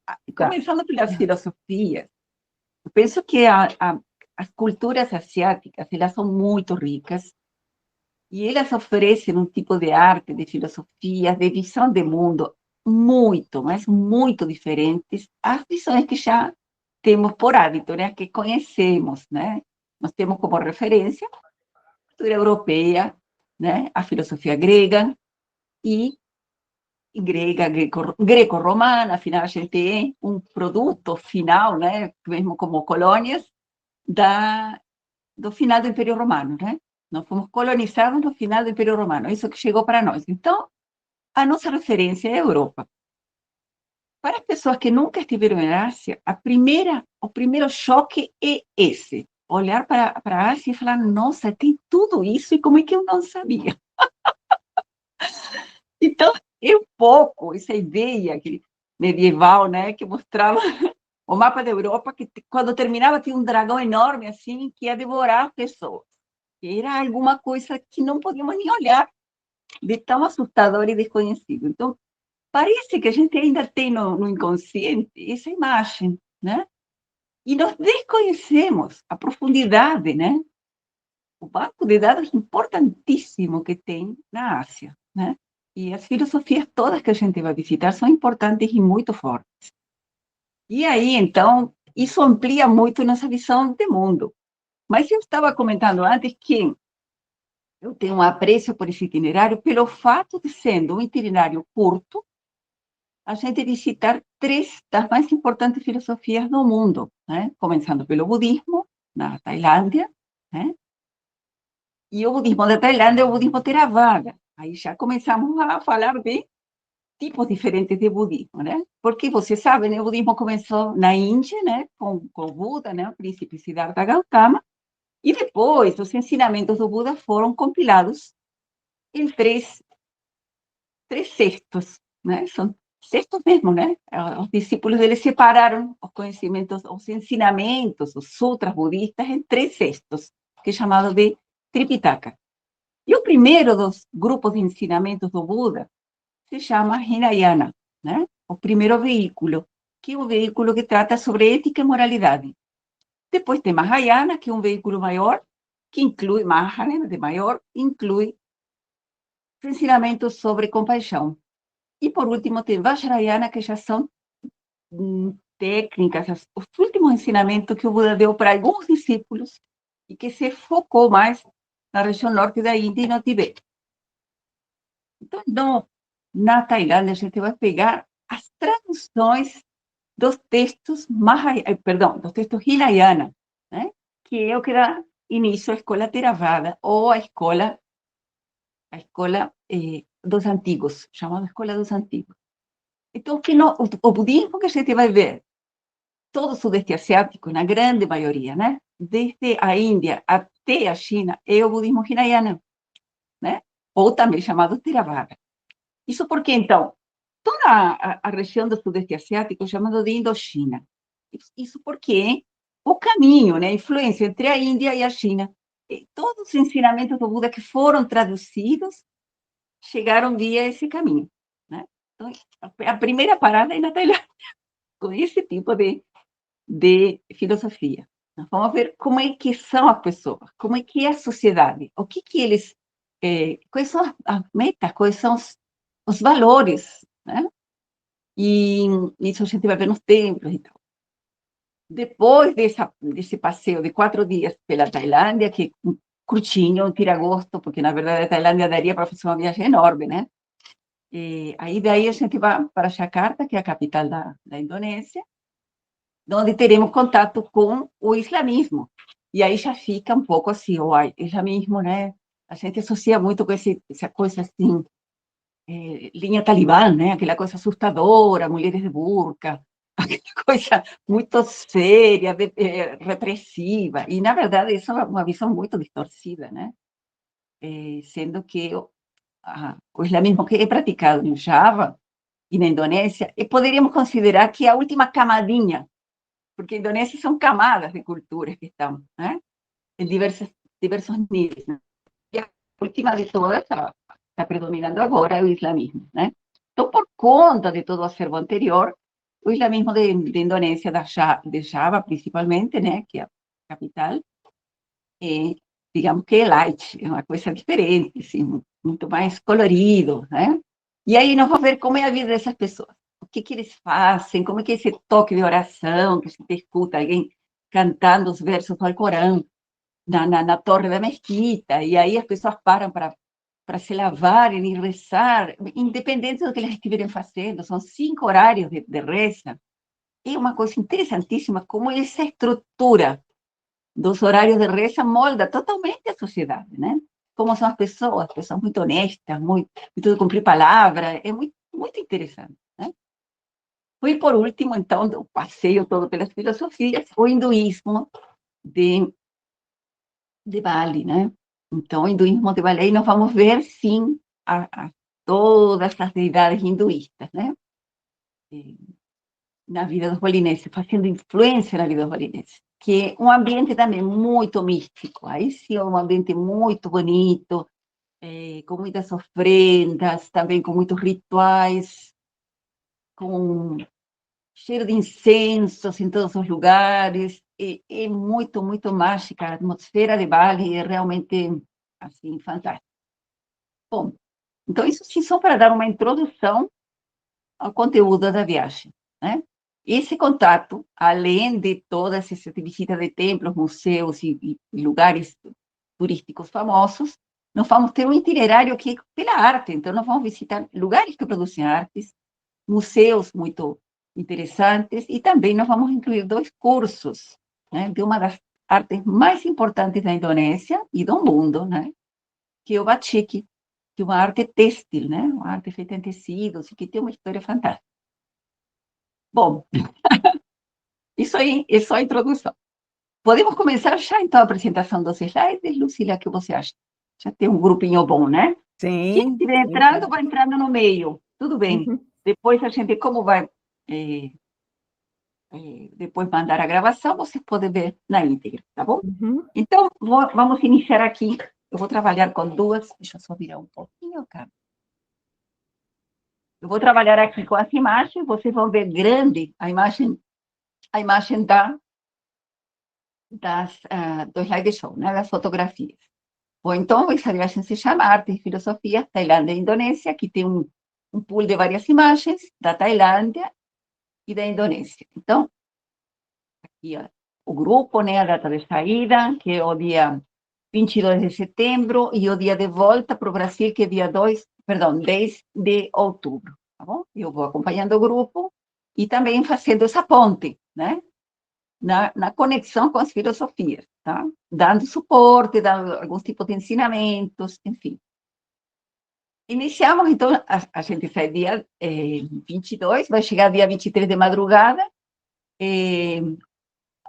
Tá. Começando pelas filosofias, eu penso que as culturas asiáticas, elas são muito ricas, e elas oferecem um tipo de arte, de filosofia, de visão de mundo muito, mas muito diferentes às visões que já temos por hábito, né? Que conhecemos, né? Nós temos como referência a cultura europeia, né? A filosofia grega e grega, greco-romana, afinal a gente é um produto final, né? Mesmo como colônias do final do Império Romano, né? Nós fomos colonizados no final do Império Romano, isso que chegou para nós. Então, a nossa referência é a Europa. Para as pessoas que nunca estiveram em Ásia, o primeiro choque é esse. Olhar para a Ásia e falar, nossa, tem tudo isso, e como é que eu não sabia? Então, é um pouco essa ideia medieval, né, que mostrava o mapa da Europa, que quando terminava tinha um dragão enorme, assim, que ia devorar as pessoas. Era alguma coisa que não podíamos nem olhar, de tão assustador e desconhecido. Então, parece que a gente ainda tem no inconsciente essa imagem, né? E nós desconhecemos a profundidade, né? O banco de dados importantíssimo que tem na Ásia, né? E as filosofias todas que a gente vai visitar são importantes e muito fortes. E aí, então, isso amplia muito nossa visão de mundo. Mas eu estava comentando antes que eu tenho um apreço por esse itinerário pelo fato de, sendo um itinerário curto, a gente visitar três das mais importantes filosofias do mundo, né? Começando pelo budismo, na Tailândia, né? E o budismo da Tailândia é o budismo Theravada. Aí já começamos a falar de tipos diferentes de budismo, né? Porque você sabe, né? O budismo começou na Índia, né? Com Buda, né? O príncipe Siddhartha Gautama. E depois, os ensinamentos do Buda foram compilados em três cestos, né? São cestos mesmo, né? Os discípulos deles separaram os conhecimentos, os ensinamentos, os sutras budistas em três cestos, que é chamado de Tripitaka. E o primeiro dos grupos de ensinamentos do Buda se chama Hinayana, né? O primeiro veículo, que é um veículo que trata sobre ética e moralidade. Depois tem Mahayana, que é um veículo maior, que inclui Mahayana, de maior, inclui ensinamentos sobre compaixão. E, por último, tem Vajrayana, que já são técnicas, os últimos ensinamentos que o Buda deu para alguns discípulos e que se focou mais na região norte da Índia e no Tibete. Então, na Tailândia, a gente vai pegar as traduções dos textos dos textos Hinayana, né? Que é o que dá início à escola Theravada, ou a escola dos antigos, chamada Escola dos Antigos. Então, o budismo que a gente vai ver, todo o sudeste asiático, na grande maioria, né? Desde a Índia até a China, é o budismo Hinayana, né? Ou também chamado Theravada. Isso porque, então, toda a região do sudeste asiático é chamada de Indochina. Isso porque o caminho, né, a influência entre a Índia e a China, e todos os ensinamentos do Buda que foram traduzidos chegaram via esse caminho, né? Então, a primeira parada é na Tailândia, com esse tipo de filosofia. Nós vamos ver como é que são as pessoas, como é que é a sociedade, o que eles, quais são as metas, quais são os valores, né? E isso a gente vai ver nos templos e tal. Depois desse passeio de 4 dias pela Tailândia, que é curtinho, um tira-gosto, porque na verdade a Tailândia daria para fazer uma viagem enorme, né? E aí daí a gente vai para Jakarta, que é a capital da Indonésia, onde teremos contato com o islamismo. E aí já fica um pouco assim, o islamismo, né? A gente associa muito com essa coisa assim, linha talibã, né? Aquela coisa assustadora, mulheres de burca, aquela coisa muito séria, repressiva. E, na verdade, isso é uma visão muito distorcida, né? Sendo que o islamismo que é praticado no Java e na Indonésia, poderíamos considerar que é a última camadinha, porque a Indonésia são camadas de culturas que estão, né? Em diversos níveis, né? E a última de todas está predominando agora o islamismo, né? Então, por conta de todo o acervo anterior, o islamismo de Indonésia, de Java, principalmente, né, que é a capital, é, digamos que é light, é uma coisa diferente, assim, muito mais colorido, né? E aí nós vamos ver como é a vida dessas pessoas, o que que eles fazem, como é que é esse toque de oração, que você escuta alguém cantando os versos do Alcorão na torre da mesquita, e aí as pessoas param para se lavarem e rezar, independente do que eles estiverem fazendo, são 5 horários de reza. É uma coisa interessantíssima como essa estrutura dos horários de reza molda totalmente a sociedade, né? Como são as pessoas muito honestas, muito de cumprir palavra, é muito, muito interessante, né? E por último, então, o passeio todo pelas filosofias, o hinduísmo de Bali, né? Então, o hinduísmo de Bali, aí nós vamos ver, sim, todas as deidades hinduístas, né? Na vida dos bolineses, fazendo influência na vida dos bolineses, que é um ambiente também muito místico, aí sim é um ambiente muito bonito, com muitas ofrendas, também com muitos rituais, com cheiro de incensos em todos os lugares, é muito, muito mágica, a atmosfera de Bali é realmente, assim, fantástica. Bom, então isso sim só para dar uma introdução ao conteúdo da viagem, né? Esse contato, além de todas essas visitas de templos, museus e lugares turísticos famosos, nós vamos ter um itinerário que é pela arte. Então, nós vamos visitar lugares que produzem artes, museus muito interessantes, e também nós vamos incluir 2 cursos, né, de uma das artes mais importantes da Indonésia e do mundo, né, que é o batik, que é uma arte têxtil, né, uma arte feita em tecidos, e que tem uma história fantástica. Bom, isso aí é só a introdução. Podemos começar já, então, a apresentação dos slides, Lucila, o que você acha? Já tem um grupinho bom, né? Quem Sim, estiver sim, entrando, sim. vai entrando no meio. Tudo bem. Uhum, Depois a gente, como vai depois mandar a gravação, vocês podem ver na íntegra, tá bom? uhum. Então, vamos iniciar aqui. Eu vou trabalhar com duas. Deixa eu só virar um pouquinho, cara. Eu vou trabalhar aqui com as imagens. Vocês vão ver grande a imagem do slideshow, né, das fotografias. Ou então, essa viagem se chama Arte e Filosofia, Tailândia e Indonésia. Aqui tem um pool de várias imagens da Tailândia e da Indonésia. Então, aqui ó, o grupo, né, a data de saída, que é o dia 22 de setembro, e o dia de volta para o Brasil, que é dia 10 de outubro, tá bom? Eu vou acompanhando o grupo e também fazendo essa ponte, né? Na conexão com as filosofias, tá? Dando suporte, dando alguns tipos de ensinamentos, enfim. Iniciamos, então, a gente sai dia 22, vai chegar dia 23 de madrugada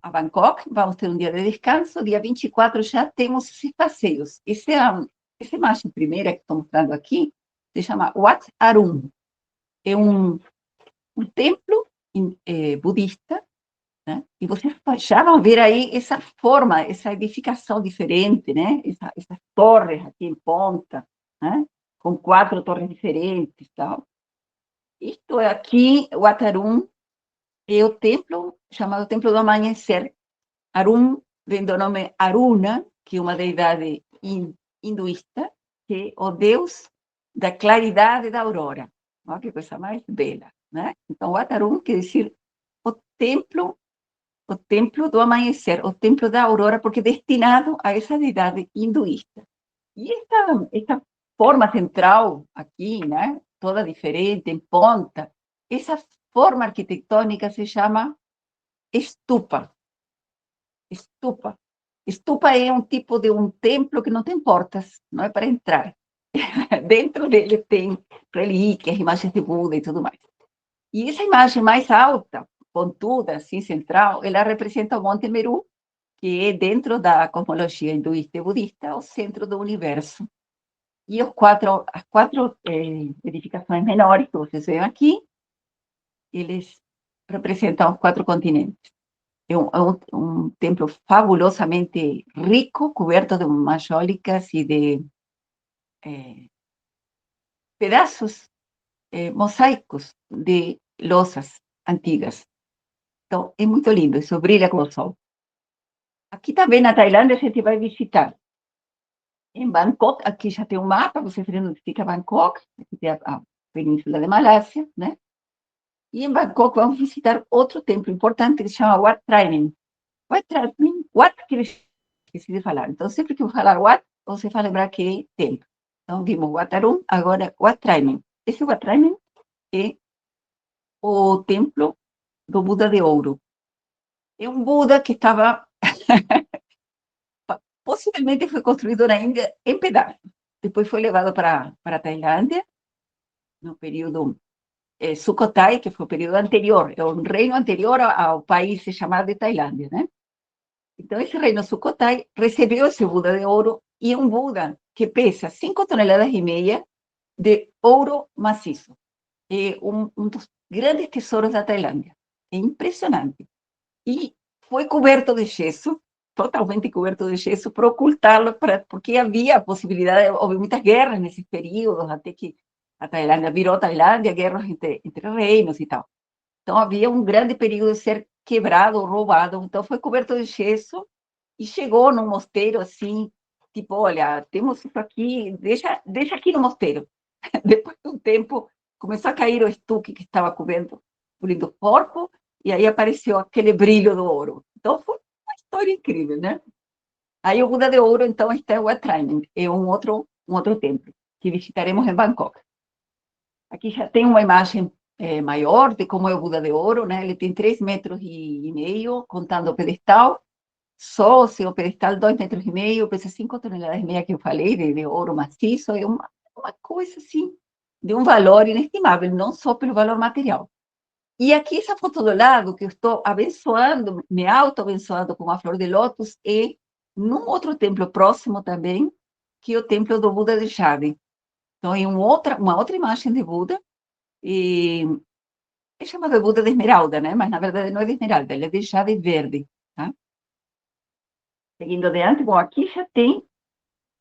a Bangkok, vamos ter um dia de descanso, dia 24 já temos esses passeios. Essa imagem primeira que estou mostrando aqui se chama Wat Arun, é um templo budista, né? E vocês já vão ver aí essa forma, essa edificação diferente, né? Essas torres aqui em ponta, né? Com 4 torres diferentes, tal. Isto é aqui, o Atarum é o templo chamado Templo do Amanhecer. Arun vem do nome Aruna, que é uma deidade hinduísta, que é o deus da claridade da aurora. Olha que coisa mais bela, né? Então, o Atarum quer dizer o templo o templo do amanhecer, o templo da aurora, porque é destinado a essa deidade hinduísta. E esta forma central aqui, né, toda diferente, em ponta, essa forma arquitetônica se chama estupa. Estupa. Estupa é um tipo de um templo que não tem portas, não é para entrar. Dentro dele tem relíquias, imagens de Buda e tudo mais. E essa imagem mais alta, pontuda, assim, central, ela representa o Monte Meru, que é dentro da cosmologia hinduísta e budista, o centro do universo. E as quatro edificações menores que vocês veem aqui, eles representam os 4 continentes. É um templo fabulosamente rico, coberto de majólicas e de pedaços mosaicos de losas. antigas. Então, é muito lindo, isso brilha com o sol. Aqui também na Tailândia a gente vai visitar. Em Bangkok, aqui já tem um mapa, você vendo onde fica Bangkok, aqui tem a Península de Malásia, né? E em Bangkok vamos visitar outro templo importante que se chama Wat Trainin. Wat Trainin, Wat que esqueci de falar. Então, sempre que eu falar Wat, você vai lembrar que é templo. Então, vimos Wat Arun, agora Wat Trainin. Esse Wat Trainin é o templo do Buda de Ouro. É um Buda que estava possivelmente foi construído na Índia em pedaços. Depois foi levado para a Tailândia, no período Sukhothai, que foi o período anterior, é um reino anterior ao país chamado de Tailândia, né? Então, esse reino Sukhothai recebeu esse Buda de ouro, e é um Buda que pesa 5,5 toneladas de ouro maciço. É um dos grandes tesouros da Tailândia. É impressionante. E foi coberto de gesso, totalmente coberto de gesso, para ocultá-lo, porque havia a possibilidade, houve muitas guerras nesses períodos, até que a Tailândia virou Tailândia, guerras entre reinos e tal. Então, havia um grande perigo de ser quebrado ou roubado. Então, foi coberto de gesso e chegou num mosteiro assim, tipo, olha, temos isso aqui, deixa aqui no mosteiro. Depois de um tempo, começou a cair o estuque que estava cobrindo o corpo, e aí apareceu aquele brilho do ouro. Então, foi uma história incrível, né? Aí o Buda de Ouro, então, está em Wat Trainin, é um outro templo, que visitaremos em Bangkok. Aqui já tem uma imagem maior de como é o Buda de Ouro, né? Ele tem 3,5 metros, contando o pedestal. Só o pedestal, 2,5 metros, pesa 5,5 toneladas, que eu falei, de ouro maciço. É uma coisa, assim, de um valor inestimável, não só pelo valor material. E aqui, essa foto do lado, que eu estou abençoando, me auto-abençoando com a flor de lótus, é num outro templo próximo também, que é o templo do Buda de Chave. Então, é uma outra imagem de Buda, e é chamado de Buda de Esmeralda, né? Mas, na verdade, não é de esmeralda, ele é de chave verde, tá? Seguindo adiante, bom, aqui já tem,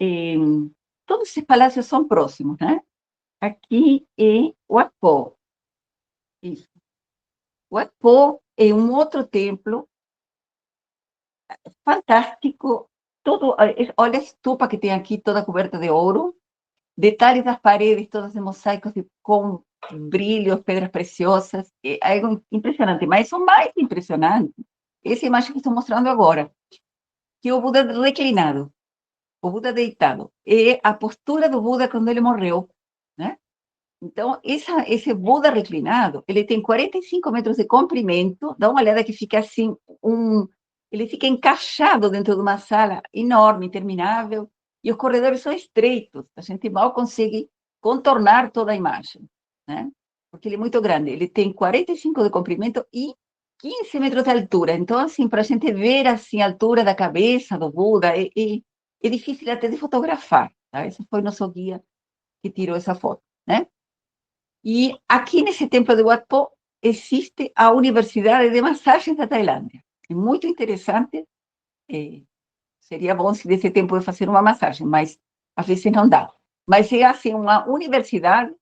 eh, todos esses palácios são próximos, né? Aqui é Wat Po. Isso. Wat Po é um outro templo fantástico. Olha a estupa que tem aqui, toda coberta de ouro. Detalhes das paredes, todas em mosaicos com brilhos, pedras preciosas. É algo impressionante. Mas o mais impressionante, essa imagem que estou mostrando agora, que é o Buda reclinado, o Buda deitado. É a postura do Buda quando ele morreu, né? Então, esse Buda reclinado, ele tem 45 metros de comprimento, dá uma olhada que fica assim, ele fica encaixado dentro de uma sala enorme, interminável, e os corredores são estreitos, a gente mal consegue contornar toda a imagem, né? Porque ele é muito grande, ele tem 45 de comprimento e 15 metros de altura, então, assim, para a gente ver, assim, a altura da cabeça do Buda, é difícil até de fotografar, tá? Esse foi nosso guia que tirou essa foto, né? E aqui nesse templo de Wat Po existe a Universidade de Massagens da Tailândia. É muito interessante. Seria bom se desse tempo de fazer uma massagem, mas às vezes não dá. Mas é assim uma universidade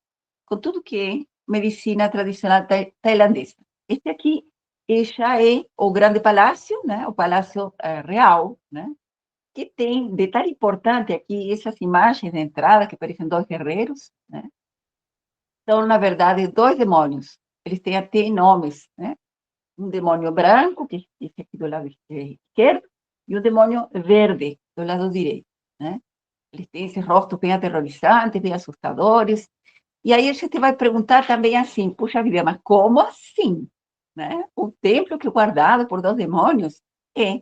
com tudo que é medicina tradicional tailandesa. Este aqui já é o grande palácio, né? O Palácio Real, né? Que tem detalhe importante aqui, essas imagens de entrada que parecem dois guerreiros, né? São, na verdade, dois demônios. Eles têm até nomes, né? Um demônio branco, que é aqui do lado esquerdo, e um demônio verde, do lado direito, né? Eles têm esse rosto bem aterrorizante, bem assustadores. E aí a gente vai perguntar também assim, puxa vida, mas como assim? Né? O templo que é guardado por dois demônios é.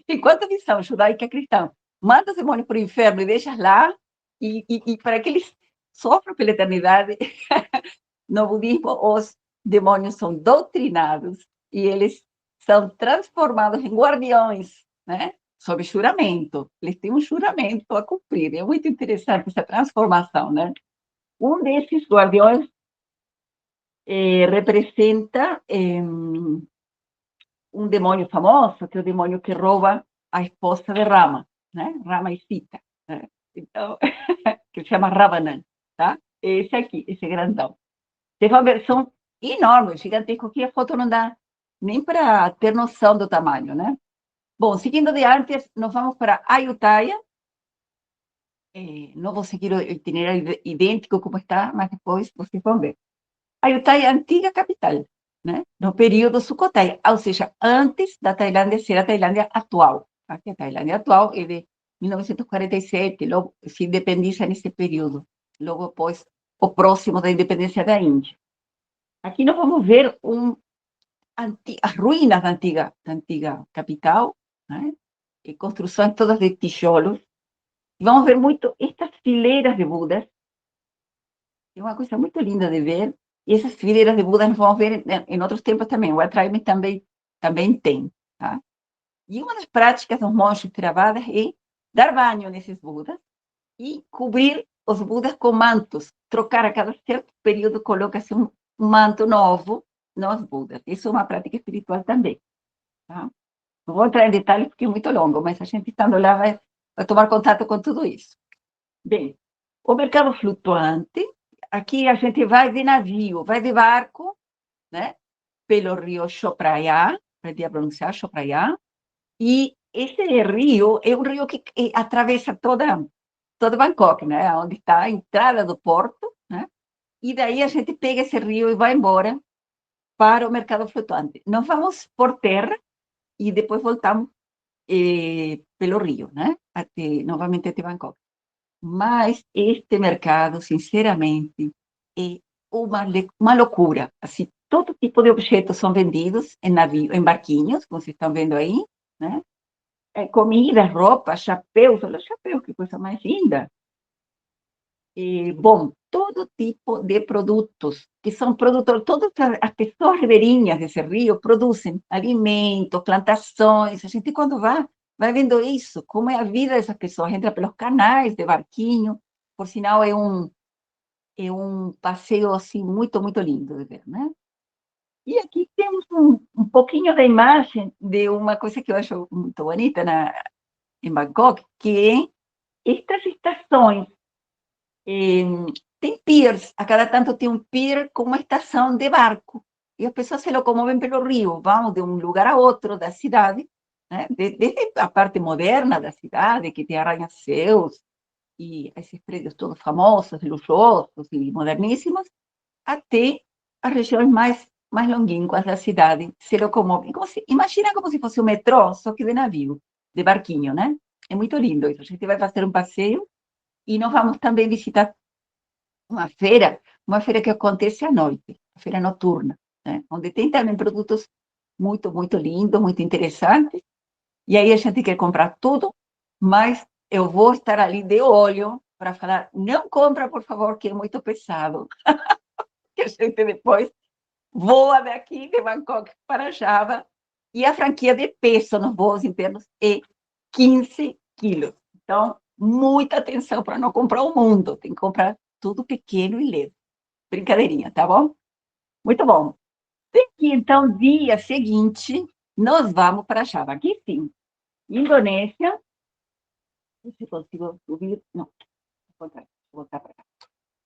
Enquanto a visão judaica cristã manda os demônios para o inferno e deixa lá, e para que eles sofram pela eternidade, no budismo, os demônios são doutrinados e eles são transformados em guardiões, né? Sob juramento. Eles têm um juramento a cumprir. É muito interessante essa transformação, né? Um desses guardiões representa um demônio famoso, que é o demônio que rouba a esposa de Rama, né? Rama e Sita, né? Então, que se chama Ravanan, tá? Esse aqui, esse grandão. Teve uma versão enorme, gigantesco, que a foto não dá nem para ter noção do tamanho, né? Bom, seguindo de antes, nós vamos para Ayutthaya. Não vou seguir o itinerário idêntico como está, mas depois vocês vão ver. Ayutthaya é a antiga capital, né? No período Sukhothai, ou seja, antes da Tailândia ser a Tailândia atual. Tá? A Tailândia atual é de 1947, logo se independiza nesse período, logo após o próximo da independência da Índia. Aqui nós vamos ver as ruínas da antiga capital, né? E construções todas de tijolos. Vamos ver muito estas fileiras de Budas. É uma coisa muito linda de ver. E essas fileiras de Budas nós vamos ver em outros tempos também. O Atraime também tem. Tá? E uma das práticas dos monges Theravadas é dar banho nesses Budas e cobrir os Budas com mantos. Trocar a cada certo período, coloca-se um manto novo nos Budas. Isso é uma prática espiritual também. Tá? Não vou entrar em detalhes porque é muito longo, mas a gente estando lá vai tomar contato com tudo isso. Bem, o mercado flutuante, aqui a gente vai de navio, vai de barco, né? Pelo rio Chopra, aprendi a pronunciar Chopra, e esse rio é um rio que atravessa todo Bangkok, né? Onde está a entrada do porto, né? E daí a gente pega esse rio e vai embora para o mercado flutuante. Nós vamos por terra e depois voltamos pelo rio, né? Novamente até Bangkok. Mas este mercado, sinceramente, é uma loucura. Assim, todo tipo de objetos são vendidos em navio, em barquinhos, como vocês estão vendo aí, né? Comida, roupa, chapéus, olha os chapéus, que coisa mais linda. Bom, todo tipo de produtos, que são produtores, todas as pessoas ribeirinhas desse rio produzem alimentos, plantações. A gente, quando vai vendo isso, como é a vida dessas pessoas, entra pelos canais de barquinho, por sinal, é um passeio assim, muito, muito lindo de ver, né? E aqui temos um pouquinho da imagem de uma coisa que eu acho muito bonita em Bangkok, que é estas estações. Tem piers, a cada tanto tem um pier com uma estação de barco, e as pessoas se locomovem pelo rio, vão de um lugar a outro da cidade, né? Desde a parte moderna da cidade, que tem arranha-céus, e esses prédios todos famosos, luxuosos e moderníssimos, até as regiões mais longínquas da cidade, se locomovem. Imagina como se fosse o metrô, só que de navio, de barquinho, né? É muito lindo isso. A gente vai fazer um passeio e nós vamos também visitar uma feira que acontece à noite, a feira noturna, né? Onde tem também produtos muito, muito lindos, muito interessantes, e aí a gente quer comprar tudo, mas eu vou estar ali de olho para falar, não compra, por favor, que é muito pesado, que a gente depois voa daqui de Bangkok para Java, e a franquia de peso nos voos internos é 15 quilos. Então, muita atenção para não comprar o mundo, tem que comprar tudo pequeno e leve. Brincadeirinha, tá bom? Muito bom. E então, dia seguinte, nós vamos para Java. Aqui sim, Indonésia. Não sei se consigo subir. Não, vou voltar para cá.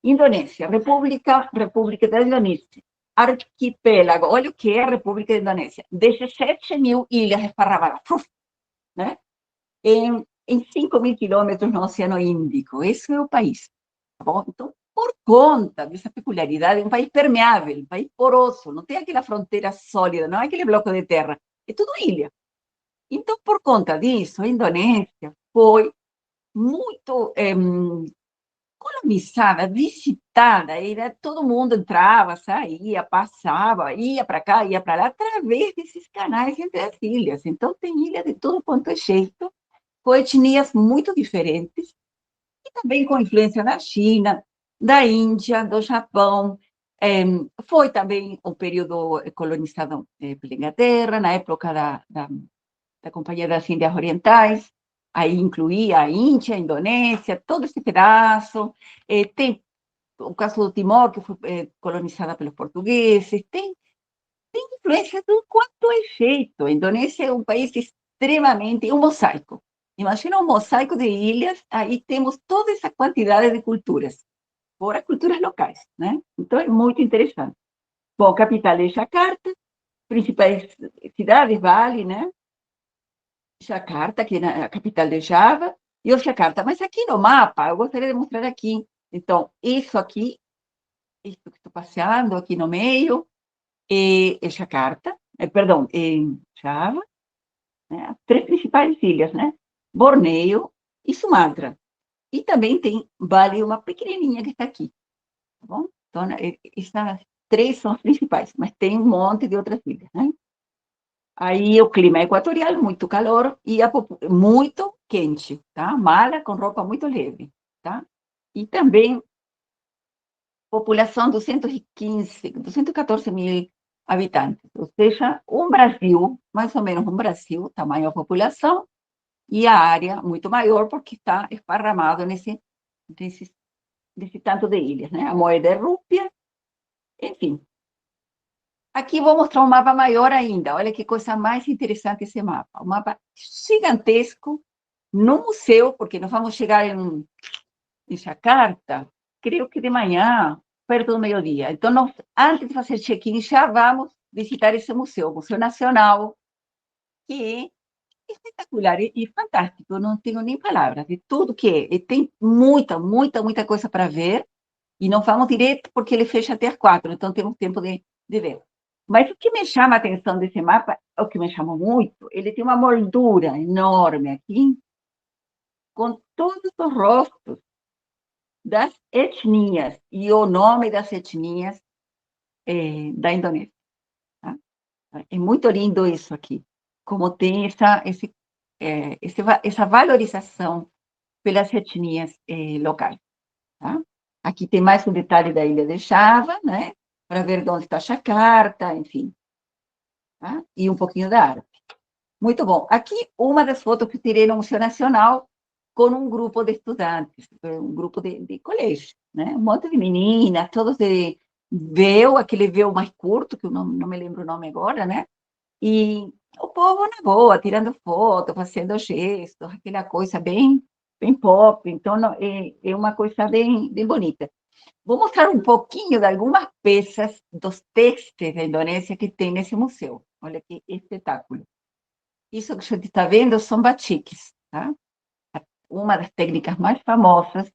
Indonésia, República da Indonésia. Arquipélago. Olha o que é a República da Indonésia. 17 mil ilhas esparramadas, né? Em 5 mil quilômetros no Oceano Índico. Esse é o país. Tá bom? Então, por conta dessa peculiaridade, é um país permeável, um país poroso, não tem aquela fronteira sólida, não é aquele bloco de terra, é tudo ilha. Então, por conta disso, a Indonésia foi muito colonizada, visitada, todo mundo entrava, saía, passava, ia para cá, ia para lá, através desses canais entre as ilhas. Então, tem ilha de todo quanto é jeito, com etnias muito diferentes, e também com influência da China, da Índia, do Japão. Foi também um período colonizado pela Inglaterra, na época da Companhia das Índias Orientais, aí incluía a Índia, a Indonésia, todo esse pedaço. Tem o caso do Timor, que foi colonizada pelos portugueses, tem influência de quanto é jeito. A Indonésia é um país extremamente, um mosaico. Imagina um mosaico de ilhas, aí temos toda essa quantidade de culturas, fora culturas locais, né? Então é muito interessante. Bom, capital é Jakarta, principais cidades, Bali, né? Jakarta, que é a capital de Java, e o Jakarta. Mas aqui no mapa, eu gostaria de mostrar aqui. Então, isso aqui, isso que estou passeando aqui no meio, é Jakarta, perdão, é Java, né? As três principais ilhas, né? Bornéu e Sumatra. E também tem Bali, uma pequenininha que está aqui, tá bom? Então, essas três são as principais, mas tem um monte de outras ilhas, né? Aí o clima é equatorial, muito calor e muito quente, tá? Mala com roupa muito leve, tá? E também população 215, 214 mil habitantes, ou seja, um Brasil, mais ou menos um Brasil, tamanho da população, e a área muito maior porque está esparramado nesse tanto de ilhas, né? A moeda é rúpia, enfim. Aqui vou mostrar um mapa maior ainda. Olha que coisa mais interessante esse mapa. Um mapa gigantesco no museu, porque nós vamos chegar em Jakarta, creio que de manhã, perto do meio-dia. Então, nós, antes de fazer check-in, já vamos visitar esse museu, o Museu Nacional, que é espetacular e fantástico. Eu não tenho nem palavras de tudo que é. E tem muita, muita, muita coisa para ver. E não vamos direto porque ele fecha até as 4, então temos tempo de ver. Mas o que me chama a atenção desse mapa, o que me chamou muito, ele tem uma moldura enorme aqui, com todos os rostos das etnias e o nome das etnias da Indonésia. Tá? É muito lindo isso aqui, como tem essa valorização pelas etnias locais. Tá? Aqui tem mais um detalhe da ilha de Java, né? Para ver onde está Jakarta, enfim. Tá? E um pouquinho da arte. Muito bom. Aqui, uma das fotos que eu tirei no Museu Nacional com um grupo de estudantes, um grupo de colégio, né? Um monte de meninas, todos de véu, aquele véu mais curto, que eu não me lembro o nome agora, né? E o povo na boa, tirando foto, fazendo gestos, aquela coisa bem pop. Então, é uma coisa bem bonita. Vou mostrar um pouquinho de algumas peças dos textos da Indonésia que tem nesse museu. Olha que espetáculo. Isso que a gente está vendo são batiques, tá? Uma das técnicas mais famosas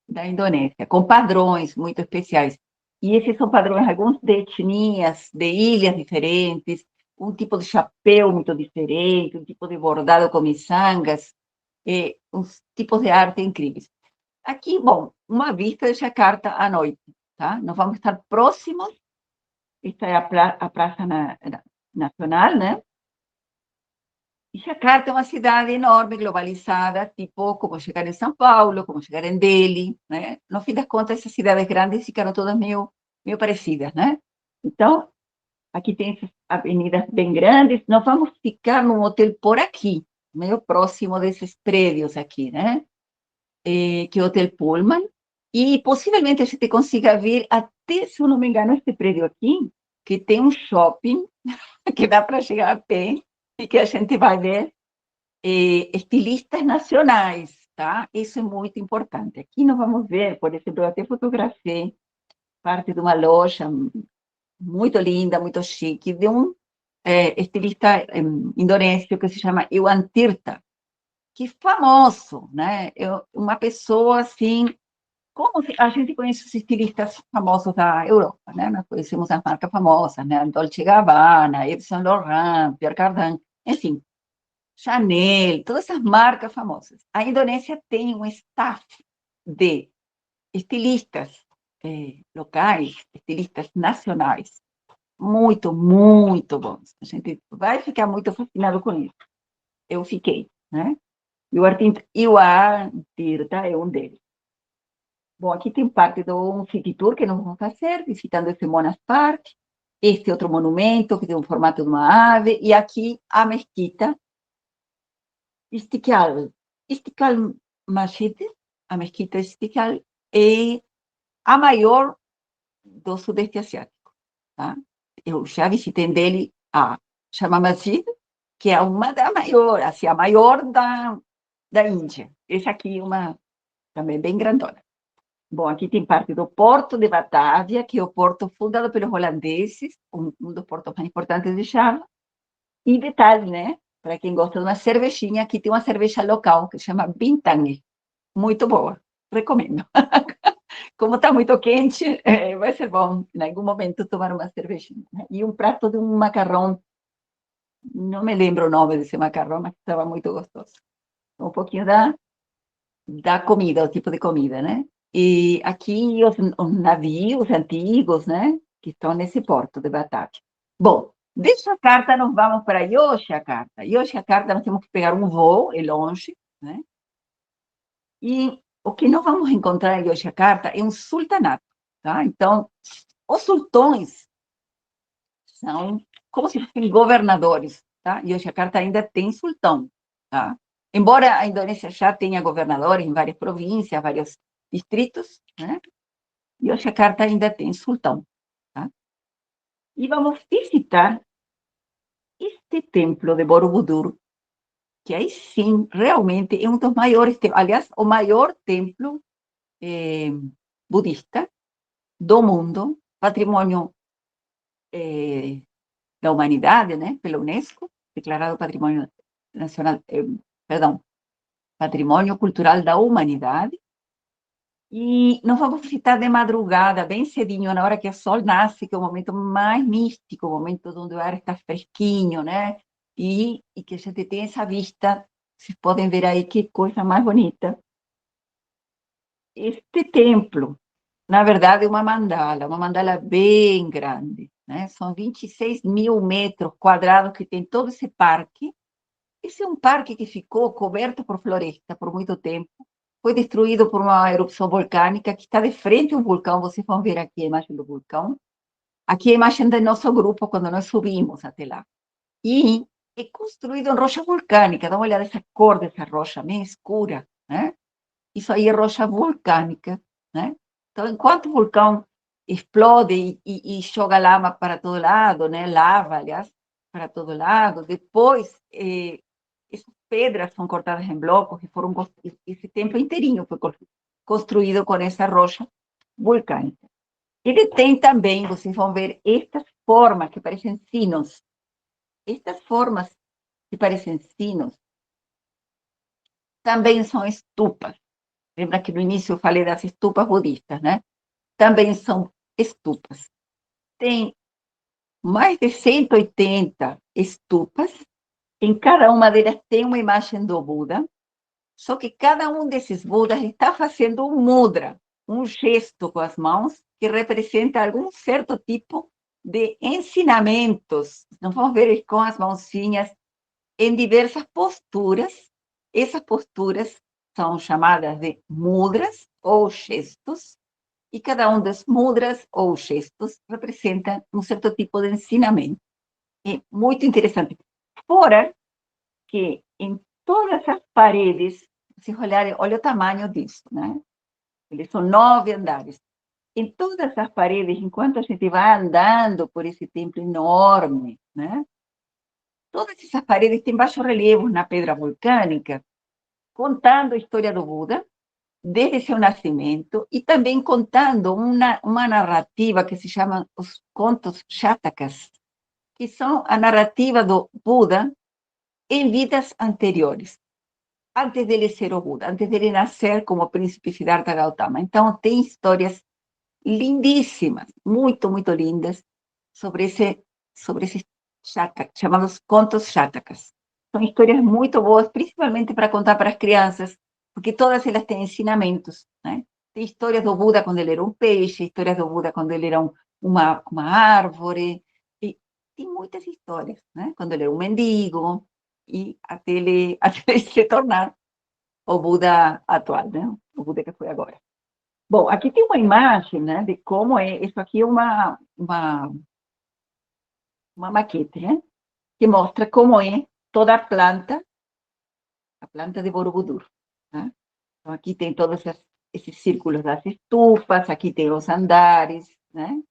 da Indonésia, com padrões muito especiais. E esses são padrões, alguns de etnias, de ilhas diferentes, um tipo de chapéu muito diferente, um tipo de bordado com miçangas, uns tipos de arte incríveis. Aqui, bom, uma vista de Jakarta à noite, tá? Nós vamos estar próximos, esta é a Praça Nacional, né? E Jakarta é uma cidade enorme, globalizada, tipo como chegar em São Paulo, como chegar em Delhi, né? No fim das contas, essas cidades grandes ficaram todas meio parecidas, né? Então, aqui tem essas avenidas bem grandes. Nós vamos ficar num hotel por aqui, meio próximo desses prédios aqui, né? Que é o Hotel Pullman. E possivelmente a gente consiga vir até, se eu não me engano, este prédio aqui, que tem um shopping que dá para chegar a pé e que a gente vai ver estilistas nacionais, tá? Isso é muito importante. Aqui nós vamos ver, por exemplo, eu até fotografei parte de uma loja muito linda, muito chique, de um estilista indonésio que se chama Iwan Tirta, que é famoso, né? É uma pessoa assim, como a gente conhece os estilistas famosos da Europa, né? Nós conhecemos as marcas famosas, né? Dolce Gabbana, Yves Saint Laurent, Pierre Cardin, enfim, Chanel, todas essas marcas famosas. A Indonésia tem um staff de estilistas locais, estilistas nacionais, muito, muito bons. A gente vai ficar muito fascinado com isso. Eu fiquei, né? E o artista é um deles. Bom, aqui tem parte do city tour que nós vamos fazer, visitando esse Monas Park, este outro monumento que tem o formato de uma ave, e aqui a mesquita Istiklal. Istiklal Masjid, a mesquita Istiklal, é a maior do Sudeste Asiático. Tá? Eu já visitei dele a Jama Masjid, que é uma da maior, assim, a maior da Índia. Essa aqui é uma também bem grandona. Bom, aqui tem parte do Porto de Batávia, que é o porto fundado pelos holandeses, um dos portos mais importantes de Java. E detalhe, né? Para quem gosta de uma cervejinha, aqui tem uma cerveja local que se chama Bintang. Muito boa, recomendo. Como está muito quente, vai ser bom, em algum momento, tomar uma cervejinha, né? E um prato de um macarrão, não me lembro o nome desse macarrão, mas estava muito gostoso. Um pouquinho da comida, o tipo de comida, né? E aqui os navios antigos, né? Que estão nesse porto de Batavia. Bom, de Jakarta nós vamos para Yogyakarta. Yogyakarta nós temos que pegar um voo, é longe, né? E o que nós vamos encontrar em Yogyakarta é um sultanato, tá? Então, os sultões são como se fossem governadores, tá? Yogyakarta ainda tem sultão, tá? Embora a Indonésia já tenha governador em várias províncias, vários distritos, né? Yogyakarta ainda tem sultão, tá? E vamos visitar este templo de Borobudur, que aí sim, realmente é um dos maiores, aliás, o maior templo eh, budista do mundo, patrimônio da humanidade, né, pela Unesco, declarado Patrimônio Nacional, perdão, Patrimônio Cultural da Humanidade. E nós vamos visitar de madrugada, bem cedinho, na hora que o sol nasce, que é o momento mais místico, o momento onde o ar está fresquinho, né? E que a gente tem essa vista, vocês podem ver aí que coisa mais bonita. Este templo, na verdade, é uma mandala bem grande, né? São 26 mil metros quadrados que tem todo esse parque. Esse é um parque que ficou coberto por floresta por muito tempo. Foi destruído por uma erupção volcânica que está de frente ao vulcão. Vocês vão ver aqui a imagem do vulcão. Aqui a imagem do nosso grupo quando nós subimos até lá. E é construído em rocha vulcânica. Dá uma olhada nessa cor dessa rocha, bem escura, né? Isso aí é rocha vulcânica, né? Então, enquanto o vulcão explode e joga lama para todo lado, né? Lava, aliás, para todo lado, depois essas pedras são cortadas em blocos e foram esse templo inteirinho foi construído com essa rocha vulcânica. Ele tem também, vocês vão ver, estas formas que parecem sinos. Estas formas que parecem sinos também são estupas. Lembra que no início eu falei das estupas budistas, né? Também são estupas. Tem mais de 180 estupas. Em cada uma delas tem uma imagem do Buda. Só que cada um desses Budas está fazendo um mudra, um gesto com as mãos que representa algum certo tipo de ensinamentos. Nós vamos ver com as mãozinhas em diversas posturas. Essas posturas são chamadas de mudras ou gestos, e cada um dos mudras ou gestos representa um certo tipo de ensinamento. É muito interessante. Fora que em todas as paredes, se olharem, olha o tamanho disso, né? Eles são 9 andares. Em todas as paredes, enquanto a gente vai andando por esse templo enorme, né? Todas essas paredes têm baixos relevos na pedra vulcânica, contando a história do Buda, desde seu nascimento, e também contando uma narrativa que se chama os contos Shatakas, que são a narrativa do Buda em vidas anteriores, antes dele ser o Buda, antes dele nascer como príncipe Siddhartha Gautama. Então, tem histórias lindíssimas, muito, muito lindas, sobre esses Shataka, chamados contos Shatakas. São histórias muito boas, principalmente para contar para as crianças, porque todas elas têm ensinamentos, né? Tem histórias do Buda quando ele era um peixe, histórias do Buda quando ele era uma árvore, e tem muitas histórias, né? Quando ele era um mendigo, e até ele se tornar o Buda atual, né? O Buda que foi agora. Bom, aqui tem uma imagem, né, de como é, isso aqui é uma maquete, né, que mostra como é toda a planta de Borobudur, né? Então, aqui tem todos esses círculos das estupas, aqui tem os andares, né?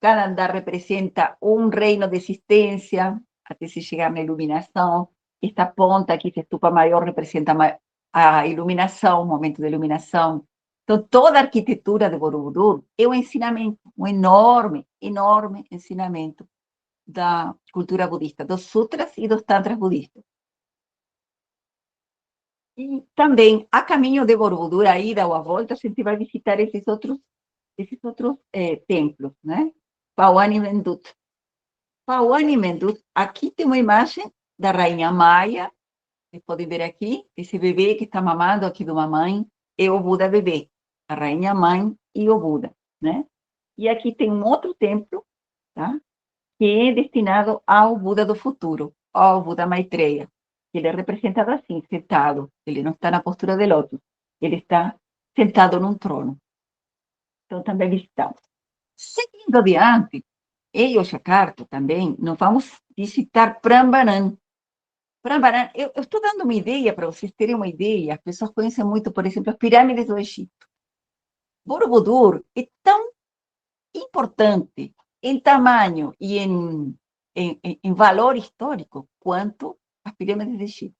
Cada andar representa um reino de existência, até se chegar na iluminação. Esta ponta aqui, essa estupa maior, representa a iluminação, o momento de iluminação. Então, toda a arquitetura de Borobudur é um ensinamento, um enorme, enorme ensinamento da cultura budista, dos sutras e dos tantras budistas. E também, a caminho de Borobudur, a ida ou a volta, a gente vai visitar esses outros templos, né? Pawan e Mendut. Pawan e Mendut, aqui tem uma imagem da rainha Maia, vocês podem ver aqui, esse bebê que está mamando aqui de uma mãe, é o Buda bebê, a rainha mãe e o Buda, né? E aqui tem um outro templo, tá? Que é destinado ao Buda do futuro, ao Buda Maitreya. Ele é representado assim, sentado. Ele não está na postura de lótus. Ele está sentado num trono. Então, também visitamos. Seguindo adiante, em Yogyakarta também, nós vamos visitar Prambanan. Prambanan, eu estou dando uma ideia para vocês terem uma ideia. As pessoas conhecem muito, por exemplo, as pirâmides do Egito. Borobudur é tão importante em tamanho e em valor histórico quanto as pirâmides do Egito.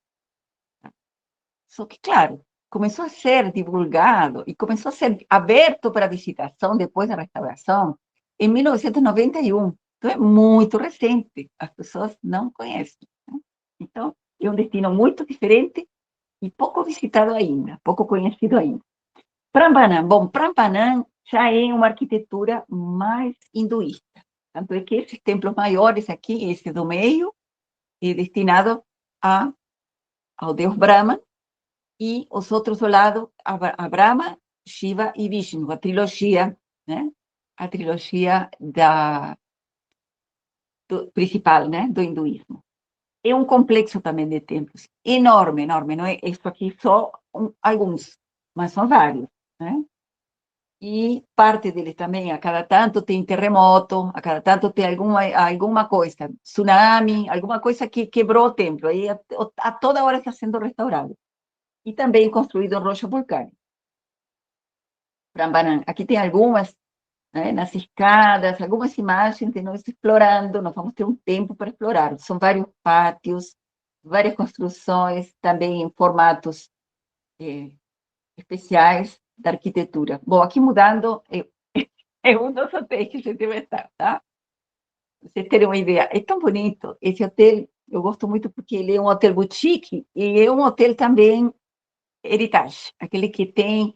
Só que, claro, começou a ser divulgado e começou a ser aberto para visitação depois da restauração em 1991. Então, é muito recente, as pessoas não conhecem, né? Então, é um destino muito diferente e pouco visitado ainda, pouco conhecido ainda. Prambanan, bom, Prambanan já é uma arquitetura mais hinduísta. Tanto é que esses templos maiores aqui, esse do meio, é destinado ao deus Brahma, e os outros do lado, a Brahma, Shiva e Vishnu, a trilogia, né? A trilogia principal, né? Do hinduísmo. É um complexo também de templos, enorme, enorme, não é isso aqui só alguns, mas são vários, né? E parte deles também, a cada tanto tem terremoto, a cada tanto tem alguma coisa, tsunami, alguma coisa que quebrou o templo, aí a toda hora está sendo restaurado. E também construído em rocha vulcânica. Prambanan. Aqui tem algumas, né, nas escadas, algumas imagens de nós explorando, nós vamos ter um tempo para explorar. São vários pátios, várias construções, também em formatos especiais da arquitetura. Bom, aqui mudando, é um dos hotéis que a gente vai estar, tá? Pra vocês terem uma ideia. É tão bonito. Esse hotel, eu gosto muito porque ele é um hotel boutique e é um hotel também heritage, aquele que tem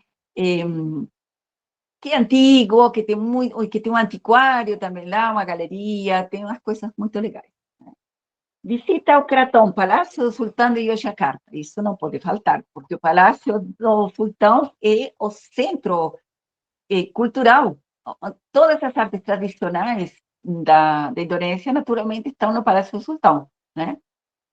que é antigo, que tem muito, que tem um antiquário também lá, uma galeria, tem umas coisas muito legais. Visita ao Kraton, Palácio do Sultão de Yogyakarta. Isso não pode faltar, porque o Palácio do Sultão é o centro cultural. Todas as artes tradicionais da Indonésia, naturalmente, estão no Palácio do Sultão, né?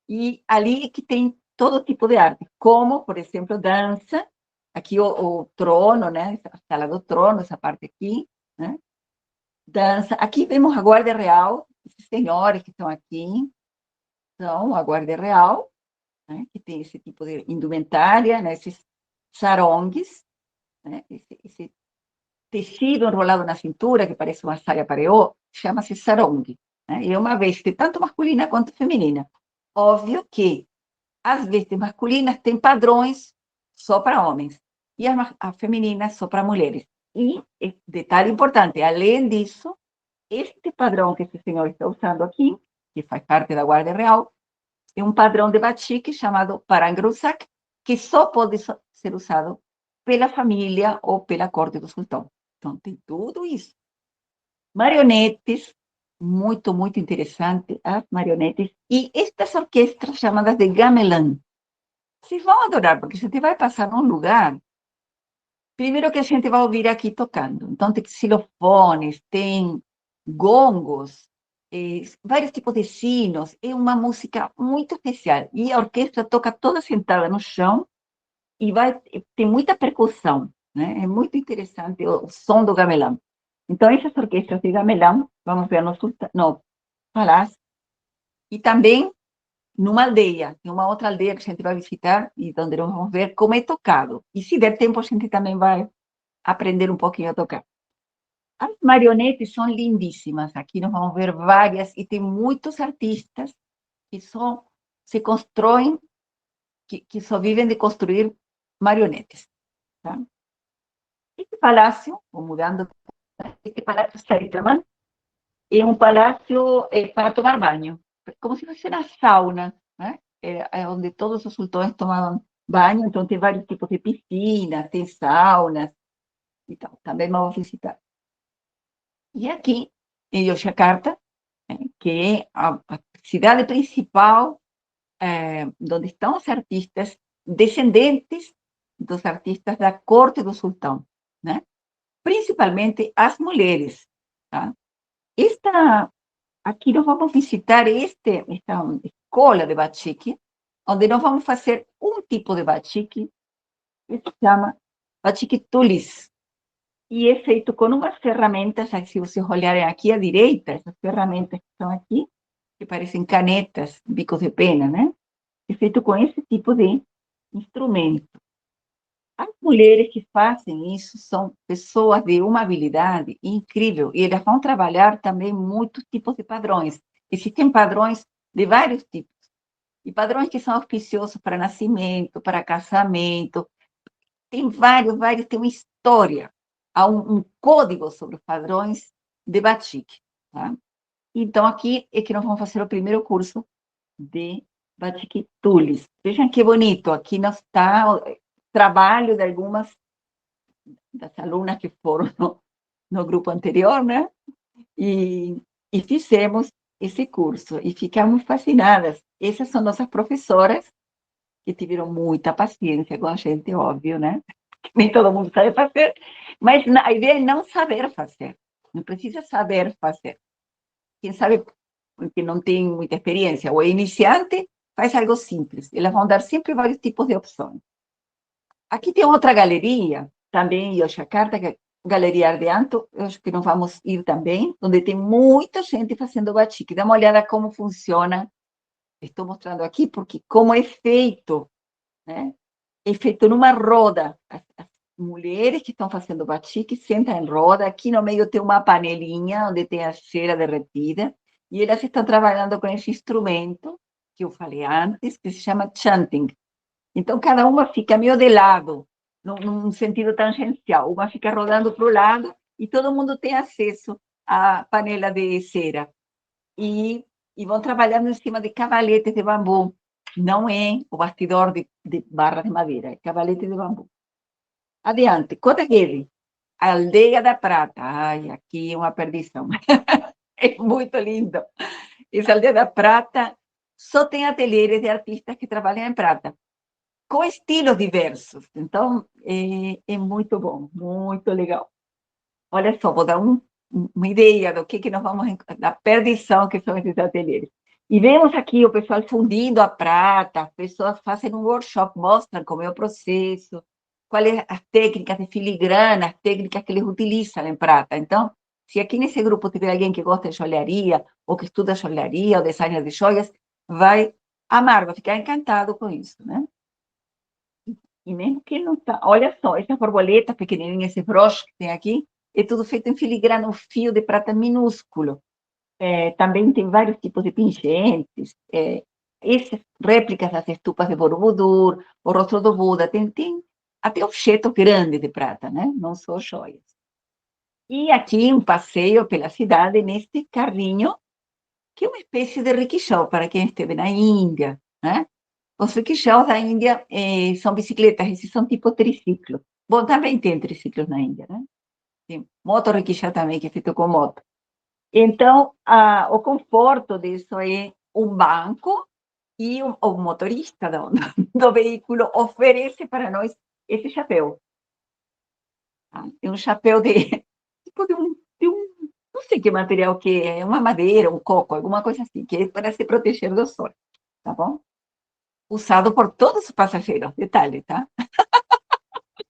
E ali é que tem todo tipo de arte, como, por exemplo, dança. Aqui o trono, né? A sala do trono, essa parte aqui, né? Dança. Aqui vemos a Guarda Real, esses senhores que estão aqui, são a Guarda Real, né? Que tem esse tipo de indumentária, né? Esses sarongues, né? Esse tecido enrolado na cintura, que parece uma saia pareô, chama-se sarong, né? E é uma veste tanto masculina quanto feminina. Óbvio que as vestes masculinas têm padrões só para homens, e as femininas só para mulheres. E, detalhe importante, além disso, este padrão que esse senhor está usando aqui, que faz parte da Guarda Real, é um padrão de batik chamado Parangrusak, que só pode ser usado pela família ou pela corte do sultão. Então, tem tudo isso. Marionetes, muito, muito interessante, as marionetes, e estas orquestras chamadas de gamelan. Vocês vão adorar, porque você vai passar num lugar, primeiro que a gente vai ouvir aqui tocando. Então, tem xilofones, tem gongos, vários tipos de sinos. É uma música muito especial. E a orquestra toca toda sentada no chão e tem muita percussão, né? É muito interessante o som do gamelão. Então, essas orquestras de gamelão, vamos ver no Palácio. E também numa aldeia, tem uma outra aldeia que a gente vai visitar e onde nós vamos ver como é tocado. E se der tempo, a gente também vai aprender um pouquinho a tocar. As marionetes são lindíssimas. Aqui nós vamos ver várias e tem muitos artistas que só se constroem, que só vivem de construir marionetes. Tá? Este palácio, vou mudando, este palácio Saitama, é um palácio para tomar banho, como se fosse uma sauna, né? É onde todos os sultões tomavam banho, então tem vários tipos de piscinas, tem saunas e tal. Também vamos visitar. E aqui, em Yogyakarta, que é a cidade principal, onde estão os artistas descendentes dos artistas da corte do sultão, né? Principalmente as mulheres, tá? Esta, aqui nós vamos visitar esta escola de batik, onde nós vamos fazer um tipo de batik que se chama batik tulis. E é feito com umas ferramentas, se vocês olharem aqui à direita, essas ferramentas que estão aqui, que parecem canetas, bicos de pena, né? É feito com esse tipo de instrumento. As mulheres que fazem isso são pessoas de uma habilidade incrível e elas vão trabalhar também muitos tipos de padrões. Existem padrões de vários tipos e padrões que são auspiciosos para nascimento, para casamento. Tem vários, tem uma história, há um código sobre os padrões de batik, tá? Então, aqui é que nós vamos fazer o primeiro curso de batik tulis. Vejam que bonito, aqui nós está o trabalho de algumas das alunas que foram no grupo anterior, né? E fizemos esse curso e ficamos fascinadas. Essas são nossas professoras que tiveram muita paciência com a gente, óbvio, né? Nem todo mundo sabe fazer, mas a ideia é não saber fazer. Não precisa saber fazer. Quem sabe que não tem muita experiência ou é iniciante, faz algo simples. Elas vão dar sempre vários tipos de opções. Aqui tem outra galeria, também em Yogyakarta, que é a Galeria Ardeanto, eu acho que nós vamos ir também, onde tem muita gente fazendo batik. Dá uma olhada como funciona. Estou mostrando aqui porque como é feito, né? É feito numa roda. As mulheres que estão fazendo batik sentam em roda. Aqui no meio tem uma panelinha onde tem a cera derretida e elas estão trabalhando com esse instrumento que eu falei antes, que se chama chanting. Então, cada uma fica meio de lado, num sentido tangencial. Uma fica rodando para o lado e todo mundo tem acesso à panela de cera. E vão trabalhando em cima de cavaletes de bambu. Não é o bastidor de barra de madeira, é cavalete de bambu. Adiante, Kotagiri, Aldeia da Prata. Ai, aqui é uma perdição. É muito lindo. Essa Aldeia da Prata só tem ateliês de artistas que trabalham em prata, com estilos diversos. Então, é muito bom, muito legal. Olha só, vou dar uma ideia do que nós vamos, da perdição que são esses ateliês. E vemos aqui o pessoal fundindo a prata, as pessoas fazem um workshop, mostram como é o processo, quais as técnicas de filigrana, as técnicas que eles utilizam em prata. Então, se aqui nesse grupo tiver alguém que gosta de joalharia, ou que estuda joalharia, ou design de joias, vai amar, vai ficar encantado com isso, né? E mesmo que não tá. Olha só, essas borboletas pequenininhas, esse broche que tem aqui, é tudo feito em filigrana, um fio de prata minúsculo. Também tem vários tipos de pingentes. Essas réplicas das estupas de Borobudur, o rosto do Buda, tem até objetos grandes de prata, né? Não só joias. E aqui um passeio pela cidade neste carrinho, que é uma espécie de rickshaw para quem esteve na Índia, né? Os rickshaws da Índia são bicicletas, esses são tipo triciclo. Bom, também tem triciclos na Índia, né? Tem moto rickshaw também, que é feito com moto. Então, o conforto disso é um banco e o motorista do veículo oferece para nós esse chapéu. Tá? É um chapéu de, tipo não sei que material que é, uma madeira, um coco, alguma coisa assim, que é para se proteger do sol, tá bom? Usado por todos os passageiros, detalhe, tá?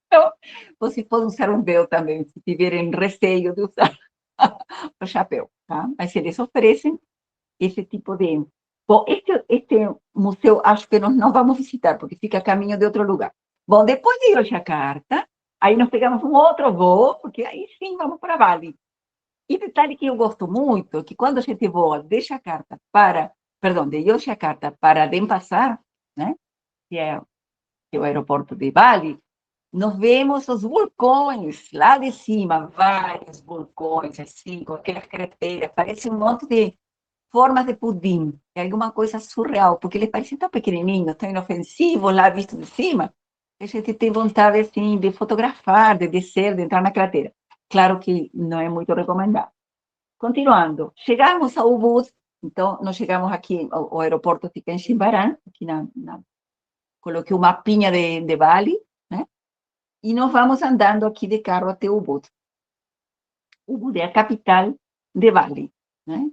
Então, você pode usar um véu também, se tiverem receio de usar o chapéu, tá? Mas eles oferecem esse tipo de... Bom, este museu acho que nós não vamos visitar, porque fica a caminho de outro lugar. Bom, depois de Yogyakarta, aí nós pegamos um outro voo, porque aí sim vamos para Bali. E detalhe que eu gosto muito, que quando a gente voa de Jakarta para, perdão, de Yogyakarta para Denpasar, né, que é o aeroporto de Bali, nós vemos os vulcões lá de cima, vários vulcões, assim, com aquelas crateras, parece um monte de formas de pudim, é alguma coisa surreal, porque eles parecem tão pequenininhos, tão inofensivos lá visto de cima, que a gente tem vontade, assim, de fotografar, de descer, de entrar na cratera. Claro que não é muito recomendado. Continuando, chegamos ao Ubud, então nós chegamos aqui, o aeroporto fica em Ximbarã, aqui coloquei o mapinha de Bali, né? E nós vamos andando aqui de carro até Ubud. Ubud é a capital de Bali, né?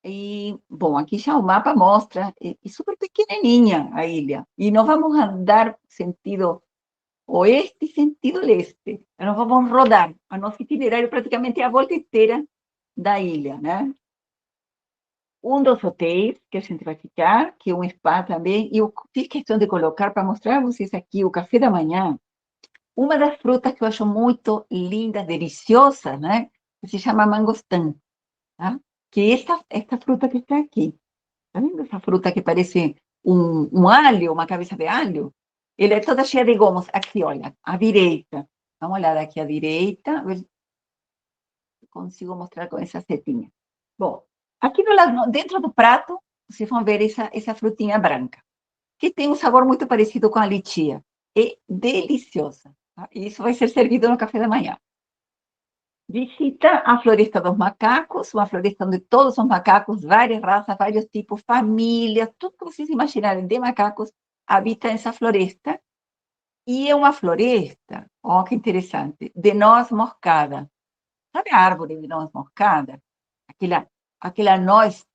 E, bom, aqui já o mapa mostra, é super pequenininha a ilha. E nós vamos andar sentido oeste e sentido leste. Nós vamos rodar. O nosso itinerário praticamente é a volta inteira da ilha, né? Um dos hotéis que a gente vai ficar, que é um spa também, e eu fiz questão de colocar para mostrar a vocês aqui o café da manhã. Uma das frutas que eu acho muito lindas, deliciosas, né? Que se chama mangostã, tá? Que é esta fruta que está aqui. Tá vendo essa fruta que parece um alho, uma cabeça de alho? Ela é toda cheia de gomos. Aqui, olha, à direita. Dá uma olhada aqui à direita, a ver se consigo mostrar com essa setinha. Bom, aqui do lado, dentro do prato, vocês vão ver essa frutinha branca, que tem um sabor muito parecido com a lichia. É deliciosa. Tá? E isso vai ser servido no café da manhã. Visita a Floresta dos Macacos, uma floresta onde todos os macacos, várias raças, vários tipos, famílias, tudo que vocês imaginarem de macacos habita essa floresta. E é uma floresta, ó, que interessante, de noz moscada. Sabe a árvore de noz moscada? Aquela noz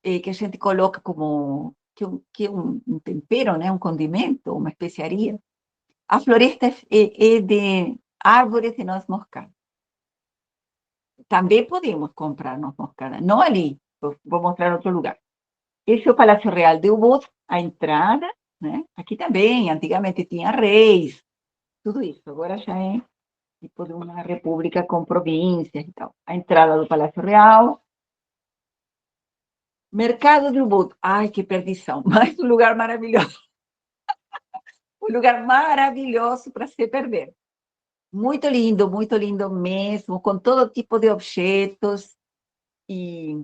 que a gente coloca como que é um tempero, né? Um condimento, uma especiaria. A floresta é de árvores de noz moscada. Também podemos comprar noz moscada, não ali, vou mostrar em outro lugar. Esse é o Palácio Real de Ubud, a entrada, né? Aqui também, antigamente tinha reis, tudo isso. Agora já é tipo de uma república com províncias e tal. A entrada do Palácio Real. Mercado de Ubud. Ai, que perdição. Mas um lugar maravilhoso. Um lugar maravilhoso para se perder. Muito lindo mesmo, com todo tipo de objetos. E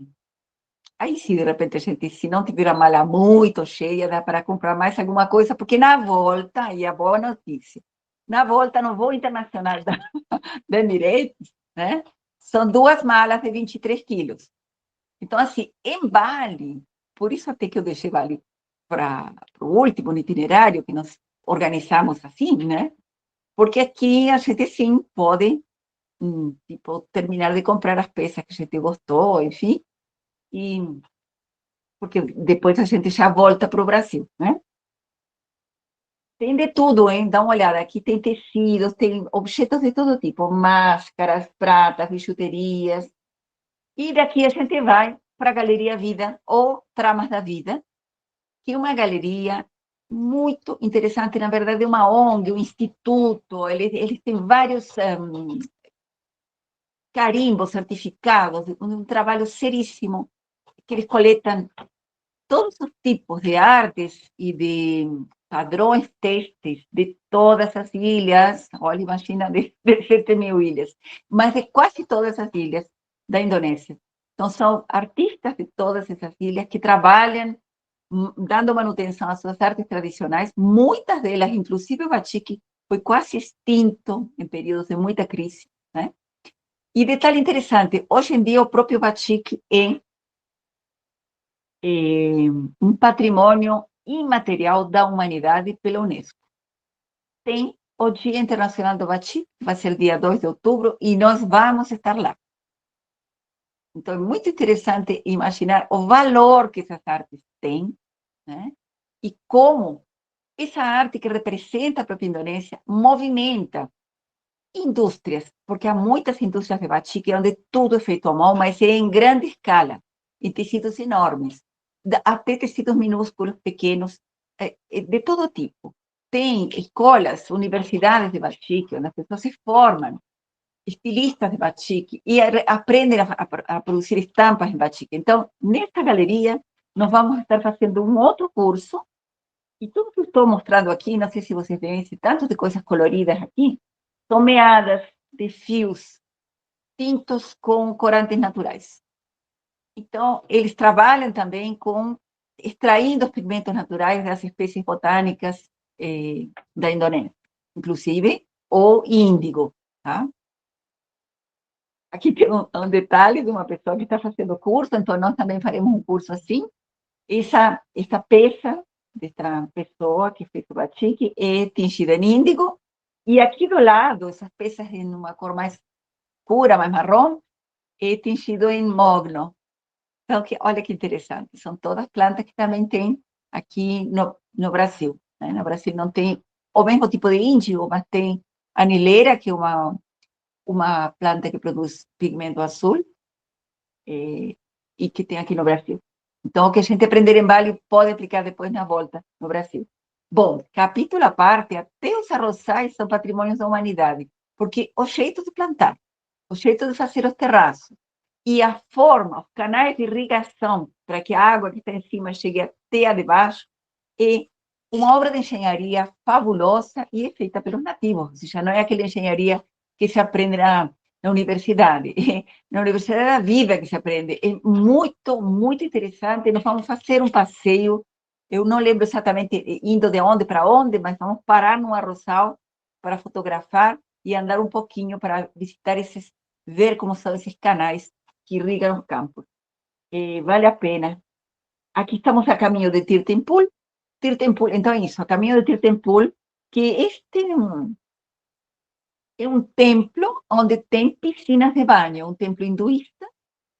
aí, se de repente a gente, se não tiver a mala muito cheia, dá para comprar mais alguma coisa, porque na volta, e a boa notícia, na volta no voo internacional da Emirates, né, são duas malas de 23 quilos. Então, assim, em Bali, por isso até que eu deixei Bali para o último no itinerário, que nós organizamos assim, né? Porque aqui a gente sim pode, tipo, terminar de comprar as peças que a gente gostou, enfim, e porque depois a gente já volta para o Brasil, né? Tem de tudo, hein? Dá uma olhada. Aqui tem tecidos, tem objetos de todo tipo, máscaras, pratas, bijuterias. E daqui a gente vai para a Galeria Vida, ou Tramas da Vida, que é uma galeria muito interessante, na verdade, é uma ONG, um instituto, eles têm vários carimbos, certificados, um trabalho seríssimo, que eles coletam todos os tipos de artes e de padrões textos de todas as ilhas, olha, imagina, de 7.000 ilhas, mas de quase todas as ilhas da Indonésia. Então, são artistas de todas essas ilhas que trabalham dando manutenção às suas artes tradicionais, muitas delas, inclusive o batik, foi quase extinto em períodos de muita crise, né? E detalhe interessante, hoje em dia o próprio batik é um patrimônio imaterial da humanidade pela Unesco. Tem o Dia Internacional do Batik, que vai ser dia 2 de outubro, e nós vamos estar lá. Então, é muito interessante imaginar o valor que essas artes têm, né? E como essa arte que representa a própria Indonésia movimenta indústrias, porque há muitas indústrias de batik onde tudo é feito à mão, mas é em grande escala, em tecidos enormes, até tecidos minúsculos, pequenos, de todo tipo. Tem escolas, universidades de batik, onde as pessoas se formam, estilistas de batik, e aprendem a produzir estampas em batik. Então, nesta galeria, nós vamos estar fazendo um outro curso, E tudo que eu estou mostrando aqui, não sei se vocês veem esse tanto de coisas coloridas aqui, são meadas de fios tintos com corantes naturais. Então, eles trabalham também com extraindo os pigmentos naturais das espécies botânicas da Indonésia, inclusive o índigo, tá? Aqui tem um detalhe de uma pessoa que está fazendo curso, então nós também faremos um curso assim. Essa peça dessa pessoa que fez o batik é tingida em índigo, e aqui do lado, essas peças em uma cor mais escura, mais marrom, é tingido em mogno. Então, olha que interessante, são todas plantas que também tem aqui no Brasil. Né? No Brasil não tem o mesmo tipo de índigo, mas tem anileira, que é uma planta que produz pigmento azul, e que tem aqui no Brasil. Então, o que a gente aprender em Bali pode aplicar depois na volta no Brasil. Bom, capítulo à parte, até os arrozais são patrimônios da humanidade, porque o jeito de plantar, o jeito de fazer os terraços, e a forma, os canais de irrigação, para que a água que está em cima chegue até a de baixo, é uma obra de engenharia fabulosa e é feita pelos nativos. Ou seja, não é aquela engenharia que se aprende na universidade. Na Universidade da Vida que se aprende. É muito, muito interessante. Nós vamos fazer um passeio. Eu não lembro exatamente indo de onde para onde, mas vamos parar num arrozal para fotografar e andar um pouquinho para visitar ver como são esses canais que irrigam os campos. Vale a pena. Aqui estamos a caminho de Tirtempul. Tirtempul, então é isso, a caminho de Tirtempul, que este é um templo onde tem piscinas de banho, um templo hinduísta,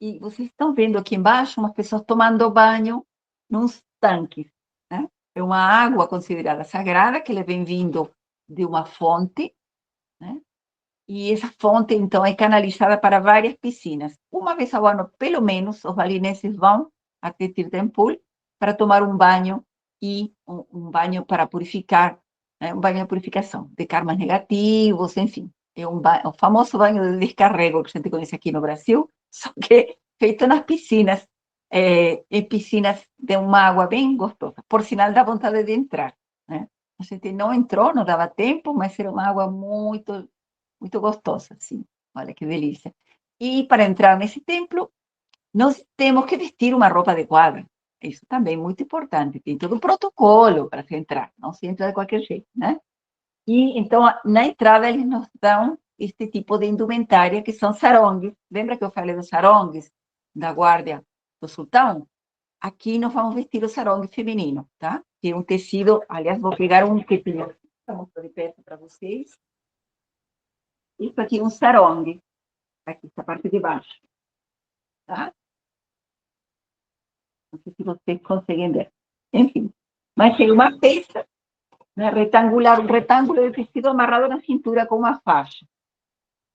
e vocês estão vendo aqui embaixo umas pessoas tomando banho nos tanques. Né? É uma água considerada sagrada, que ele vem vindo de uma fonte, né? E essa fonte, então, é canalizada para várias piscinas. Uma vez ao ano, pelo menos, os balineses vão até Tirtempul para tomar um banho, e um banho para purificar, né? Um banho de purificação de karmas negativos, enfim. É o famoso banho de descarrego que a gente conhece aqui no Brasil, só que feito nas piscinas, em piscinas de uma água bem gostosa. Por sinal, dá vontade de entrar. Né? A gente não entrou, não dava tempo, mas era uma água muito gostosa, assim. Olha que delícia. E para entrar nesse templo, nós temos que vestir uma roupa adequada. Isso também é muito importante. Tem todo um protocolo para se entrar. Não se entra de qualquer jeito, né? E, então, na entrada, eles nos dão este tipo de indumentária, que são sarongues. Lembra que eu falei dos sarongues da guarda do sultão? Aqui nós vamos vestir o sarongue feminino, tá? Que é um tecido, aliás, vou pegar um que tem aqui, de perto para vocês. Isso aqui é um sarongue. Aqui, essa parte de baixo. Tá? Não sei se vocês conseguem ver. Enfim, mas tem uma peça, né, retangular, um retângulo de tecido amarrado na cintura com uma faixa.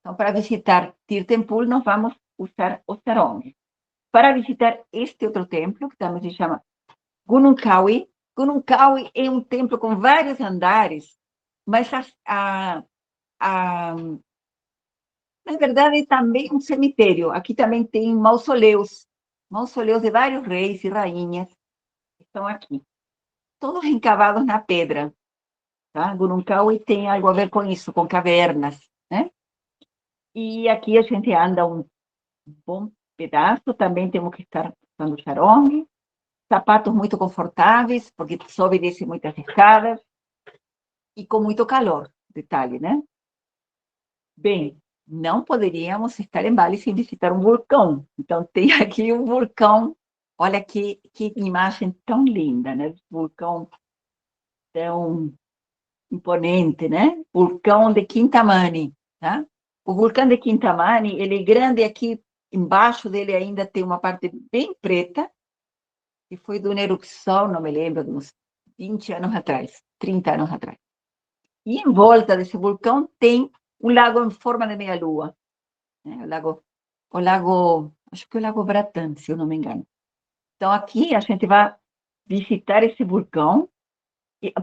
Então, para visitar Tirtempul, nós vamos usar o sarong. Para visitar este outro templo, que também se chama Gunung Kawi. Gunung Kawi é um templo com vários andares, mas na verdade, também um cemitério. Aqui também tem mausoléus de vários reis e rainhas que estão aqui, todos encavados na pedra. Tá? Guruncauê tem algo a ver com isso, com cavernas, né? E aqui a gente anda um bom pedaço, também temos que estar usando sarong, sapatos muito confortáveis, porque sobe e desce muitas escadas, e com muito calor, detalhe, né? Bem, não poderíamos estar em Bali sem visitar um vulcão. Então, tem aqui um vulcão. Olha que imagem tão linda, né? Vulcão tão imponente, né? Vulcão de Kintamani, tá? O vulcão de Kintamani, ele é grande aqui, embaixo dele ainda tem uma parte bem preta, que foi de uma erupção, não me lembro, de uns 20 anos atrás, 30 anos atrás. E em volta desse vulcão tem um lago em forma de meia-lua, né? Acho que é o Lago Bratan, se eu não me engano. Então, aqui a gente vai visitar esse vulcão,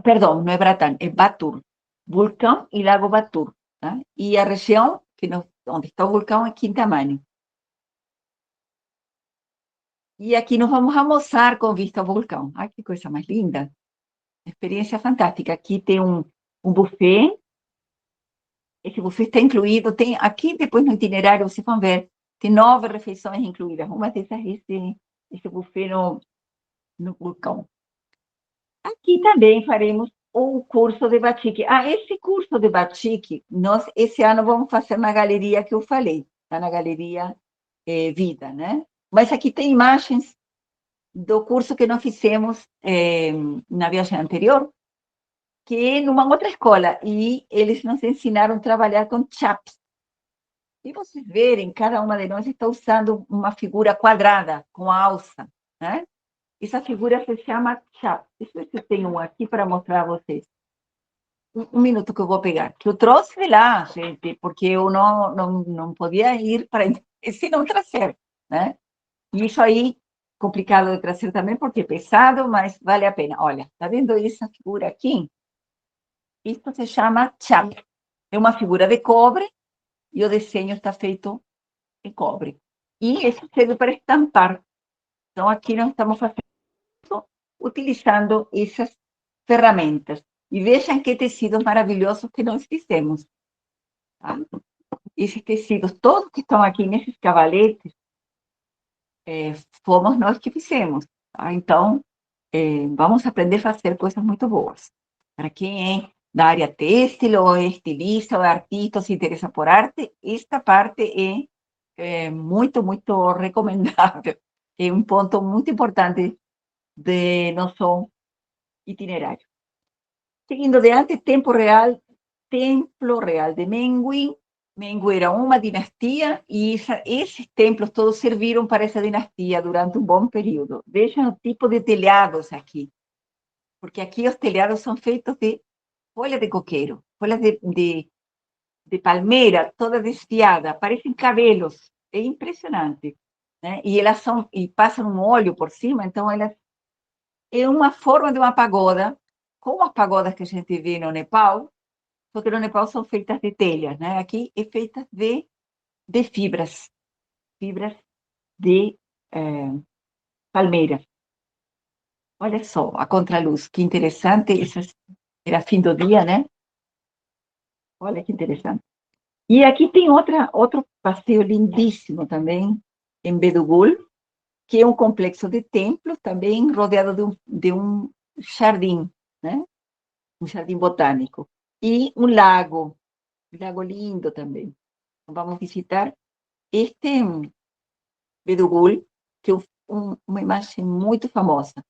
perdão, não é Bratan, é Batur. Vulcão e Lago Batur. Tá? E a região onde está o vulcão é Kintamani. E aqui nós vamos almoçar com vista ao vulcão. Ai, que coisa mais linda. Experiência fantástica. Aqui tem um buffet. Esse buffet está incluído. Tem aqui, depois no itinerário, vocês vão ver, tem 9 refeições incluídas. Uma dessas é esse buffet no vulcão. Aqui também faremos o curso de batik. Esse curso de batik, nós esse ano vamos fazer na galeria que eu falei, tá na Galeria Vida, né? Mas aqui tem imagens do curso que nós fizemos na viagem anterior, que é numa outra escola, e eles nos ensinaram a trabalhar com chaps. E vocês verem, cada uma de nós está usando uma figura quadrada, com alça, né? Essa figura se chama chap. Deixa eu ver se eu tenho um aqui para mostrar a vocês. Um minuto que eu vou pegar. Que eu trouxe de lá, gente, porque eu não podia ir para se não trazer, né? E isso aí, complicado de trazer também, porque é pesado, mas vale a pena. Olha, tá vendo essa figura aqui? Isso se chama chap. É uma figura de cobre e o desenho está feito em cobre. E isso serve para estampar. Então, aqui nós estamos fazendo, utilizando essas ferramentas. E vejam que tecidos maravilhosos que nós fizemos. Tá? Esses tecidos, todos que estão aqui nesses cavaletes, fomos nós que fizemos. Tá? Então, vamos aprender a fazer coisas muito boas. Para quem é da área têxtil, ou é estilista, ou é artista, ou se interessa por arte, esta parte é muito, muito recomendável. É um ponto muito importante de nosso itinerário. Seguindo adiante, Templo Real de Mengui. Mengui era uma dinastia e esses templos todos serviram para essa dinastia durante um bom período. Vejam o tipo de telhados aqui, porque aqui os telhados são feitos de folha de coqueiro, folhas de palmeira, toda desfiada, parecem cabelos, é impressionante, né? E elas passam um óleo por cima, então elas é uma forma de uma pagoda, como as pagodas que a gente vê no Nepal, só que no Nepal são feitas de telhas, né? Aqui é feita de fibras de palmeira. Olha só, a contraluz, que interessante, era fim do dia, né? Olha que interessante. E aqui tem outro passeio lindíssimo também, em Bedugul, que é um complexo de templos, também rodeado de um jardim, né? Um jardim botânico. E um lago lindo também. Vamos visitar este Bedugul, que é uma imagem muito famosa.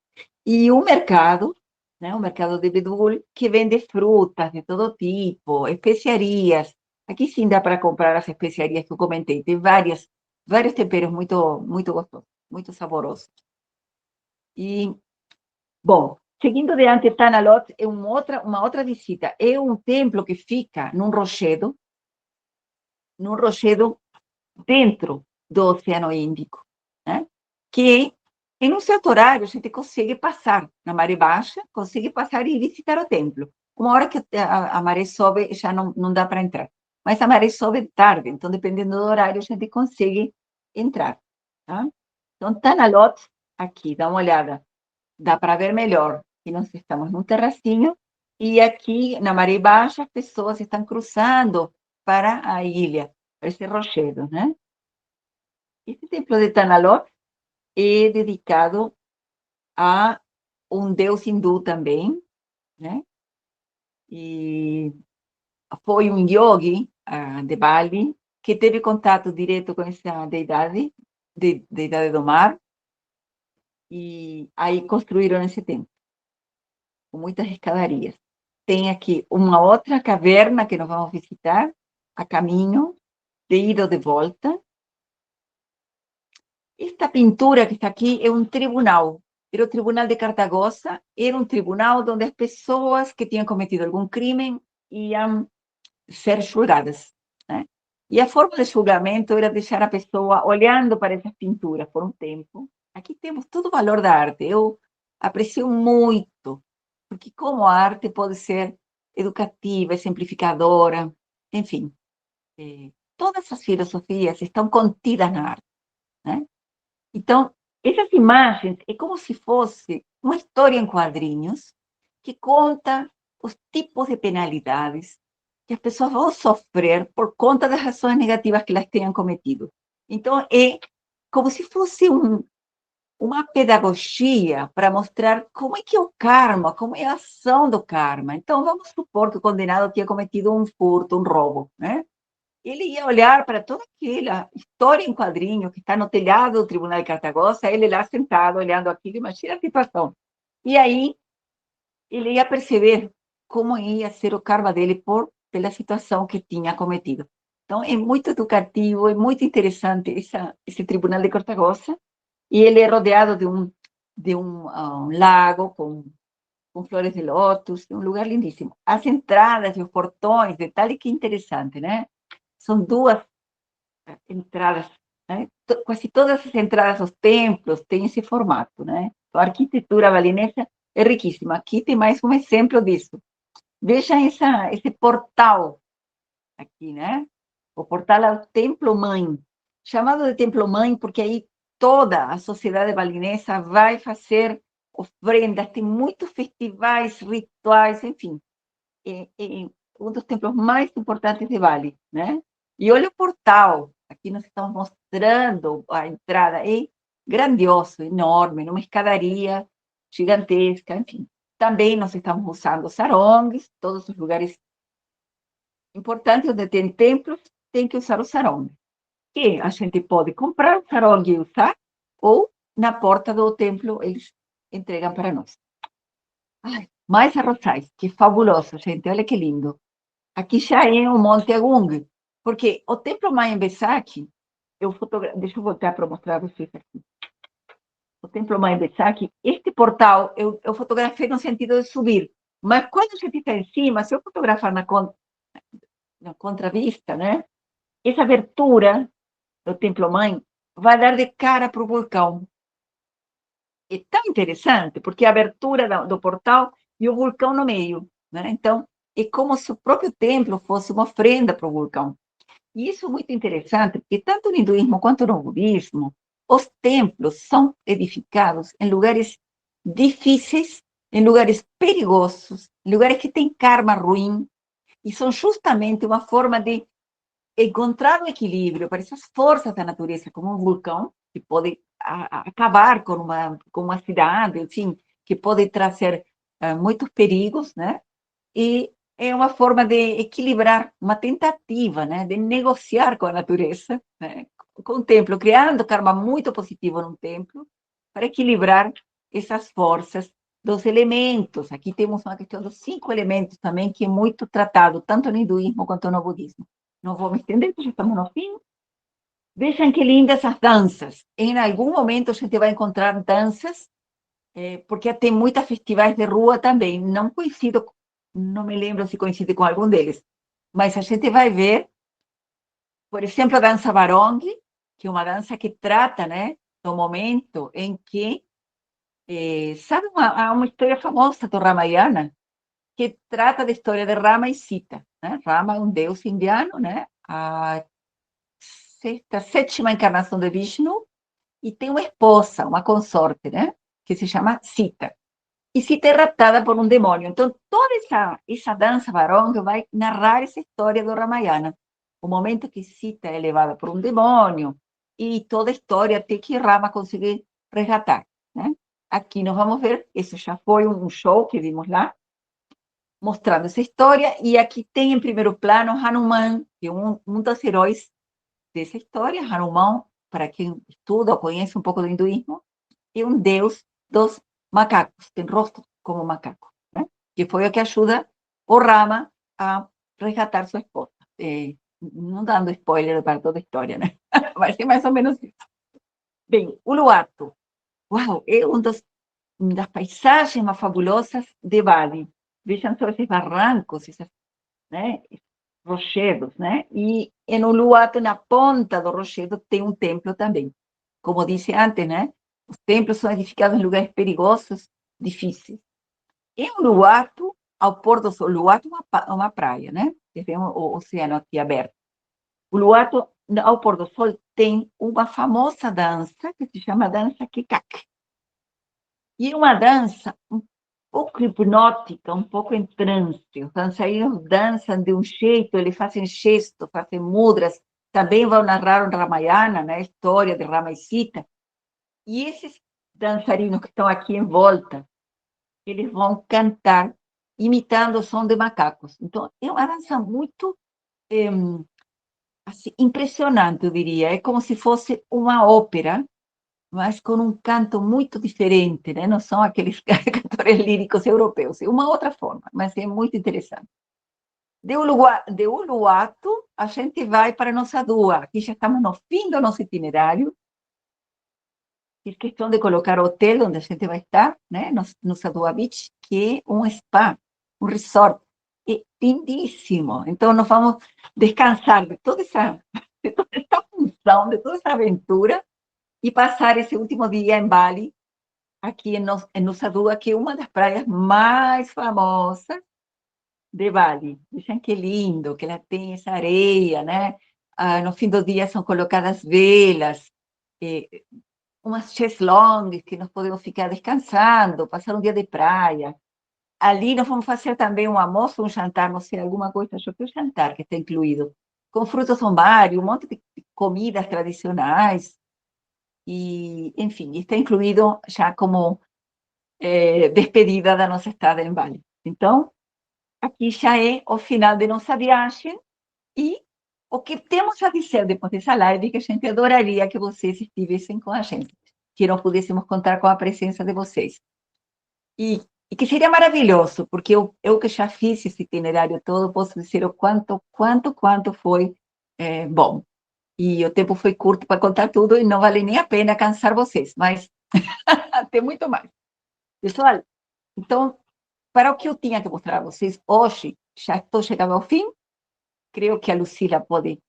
E um mercado, né, um mercado de Bedugul, que vende frutas de todo tipo, especiarias. Aqui sim dá para comprar as especiarias que eu comentei. Tem vários temperos muito, muito gostosos, muito saborosos. E, bom, seguindo adiante, Tanalot é uma outra visita. É um templo que fica num rochedo dentro do Oceano Índico, né? Que em um certo horário a gente consegue passar na maré baixa, consegue passar e visitar o templo. Uma hora que a maré sobe, já não dá para entrar. Mas a maré sobe tarde, então dependendo do horário a gente consegue entrar. Tá? Então, Tanalot, aqui, dá uma olhada. Dá para ver melhor que nós estamos num terracinho e aqui na maré baixa as pessoas estão cruzando para a ilha, para esse rochedo, né? Este templo de Tanalot é dedicado a um deus hindu também, né? E foi um yogi de Bali que teve contato direto com essa deidade do mar, e aí construíram esse templo, com muitas escadarias. Tem aqui uma outra caverna que nós vamos visitar a caminho, de ida ou de volta. Esta pintura que está aqui é um tribunal. Era o Tribunal de Cartagosa, era um tribunal onde as pessoas que tinham cometido algum crime iam ser julgadas, né? E a forma de julgamento era deixar a pessoa olhando para essas pinturas por um tempo. Aqui temos todo o valor da arte. Eu aprecio muito, porque como a arte pode ser educativa, exemplificadora, enfim, todas as filosofias estão contidas na arte, né? Então, essas imagens é como se fosse uma história em quadrinhos que conta os tipos de penalidades que as pessoas vão sofrer por conta das ações negativas que elas tenham cometido. Então, é como se fosse uma pedagogia para mostrar como é que é o karma, como é a ação do karma. Então, vamos supor que o condenado tinha cometido um furto, um roubo, né? Ele ia olhar para toda aquela história em quadrinho que está no telhado do Tribunal de Cartagosa, ele lá sentado, olhando aquilo, imagina a situação. E aí, ele ia perceber como ia ser o karma dele pela situação que tinha cometido. Então, é muito educativo, é muito interessante esse Tribunal de Cartagosa, e ele é rodeado de um lago com flores de lótus, um lugar lindíssimo. As entradas e os portões, detalhe que interessante, né? São duas entradas, né? Quase todas as entradas aos templos têm esse formato, né? A arquitetura balinesa é riquíssima. Aqui tem mais um exemplo disso. Veja esse portal aqui, né? O portal ao Templo Mãe, chamado de Templo Mãe porque aí toda a sociedade balinesa vai fazer ofrendas, tem muitos festivais, rituais, enfim. É um dos templos mais importantes de Bali, né? E olha o portal, aqui nós estamos mostrando a entrada, é grandioso, enorme, numa escadaria gigantesca, enfim. Também nós estamos usando sarongues, todos os lugares importantes onde tem templos, tem que usar o sarong. Que a gente pode comprar o sarong e usar, ou na porta do templo eles entregam para nós. Ai, mais arrozais, que fabuloso, gente, olha que lindo. Aqui já é o Monte Agung, porque o Templo Mayan Besaki, deixa eu voltar para mostrar a vocês aqui. O Templo Mayan Besaki, este portal eu fotografei no sentido de subir, mas quando a gente está em cima, se eu fotografar na contravista, né? Essa abertura do Templo Mãe vai dar de cara para o vulcão. É tão interessante, porque a abertura do portal e o vulcão no meio, né? Então, é como se o próprio templo fosse uma ofrenda para o vulcão. E isso é muito interessante, porque tanto no hinduísmo quanto no budismo, os templos são edificados em lugares difíceis, em lugares perigosos, em lugares que têm karma ruim, e são justamente uma forma de encontrar um equilíbrio para essas forças da natureza, como um vulcão, que pode acabar com uma cidade, enfim, que pode trazer muitos perigos, né? E é uma forma de equilibrar, uma tentativa, né, de negociar com a natureza, né, com o templo, criando karma muito positivo num templo, para equilibrar essas forças dos elementos. Aqui temos uma questão dos 5 elementos também, que é muito tratado, tanto no hinduísmo quanto no budismo. Não vou me estender, porque já estamos no fim. Vejam que lindas as danças. Em algum momento a gente vai encontrar danças, porque tem muitos festivais de rua também. Não coincido, não me lembro se coincide com algum deles, mas a gente vai ver, por exemplo, a dança Barong, que é uma dança que trata, né, do momento em que, sabe, há uma história famosa do Ramayana, que trata da história de Rama e Sita, né? Rama é um deus indiano, né? A sétima encarnação de Vishnu, e tem uma esposa, uma consorte, né? Que se chama Sita. E Sita é raptada por um demônio. Então, toda essa dança Barong vai narrar essa história do Ramayana. O momento que Sita é levada por um demônio, e toda a história até que Rama conseguir resgatar, né? Aqui nós vamos ver, esse já foi um show que vimos lá, mostrando essa história, e aqui tem em primeiro plano Hanuman, que é um dos heróis dessa história. Hanuman, para quem estuda ou conhece um pouco do hinduísmo, é um deus dos macacos, tem rosto como macaco, né? Que foi o que ajuda o Rama a resgatar sua esposa. Não dando spoiler para toda a história, né? Mas é mais ou menos isso. Bem, Uluwatu, uau, é uma das paisagens mais fabulosas de Bali. Vejam só esses barrancos, esses, né, rochedos, né? E em Uluwatu, na ponta do rochedo, tem um templo também. Como disse antes, né? Os templos são edificados em lugares perigosos, difíceis. Em Uluwatu, ao pôr do sol, Uluwatu é uma praia, né? Você vê o oceano aqui aberto. Uluwatu, ao pôr do sol, tem uma famosa dança que se chama dança Kikak. E é uma dança pouco hipnótica, um pouco em transe. Os dançarinos dançam de um jeito, eles fazem gestos, fazem mudras, também vão narrar o Ramayana, né, a história de Rama e Sita. E esses dançarinos que estão aqui em volta, eles vão cantar imitando o som de macacos. Então, é uma dança muito assim, impressionante, eu diria. É como se fosse uma ópera, mas com um canto muito diferente, né? Não são aqueles cantores líricos europeus, é uma outra forma, mas é muito interessante. De Uluwatu, a gente vai para Nossa Dua. Aqui já estamos no fim do nosso itinerário. Fiz questão de colocar o hotel onde a gente vai estar, né? Nossa Dua Beach, que é um spa, um resort. É lindíssimo. Então, nós vamos descansar de toda essa função, de toda essa aventura, e passar esse último dia em Bali, aqui em Nusa Dua, que é uma das praias mais famosas de Bali. Dizem que é lindo, que ela tem essa areia, né? No fim do dia são colocadas velas, umas cheslongs que nós podemos ficar descansando, passar um dia de praia. Ali nós vamos fazer também um almoço, um jantar, não sei, alguma coisa, acho que é o jantar que está incluído, com frutos do mar, um monte de comidas tradicionais, e, enfim, está incluído já como despedida da nossa estada em Bali. Então, aqui já é o final de nossa viagem, e o que temos a dizer depois dessa live, que a gente adoraria que vocês estivessem com a gente, que nós pudéssemos contar com a presença de vocês. E que seria maravilhoso, porque eu que já fiz esse itinerário todo, posso dizer o quanto foi bom. E o tempo foi curto para contar tudo, e não vale nem a pena cansar vocês, mas tem muito mais. Pessoal, então, para o que eu tinha que mostrar a vocês hoje, já estou chegando ao fim, creio que a Lucila pode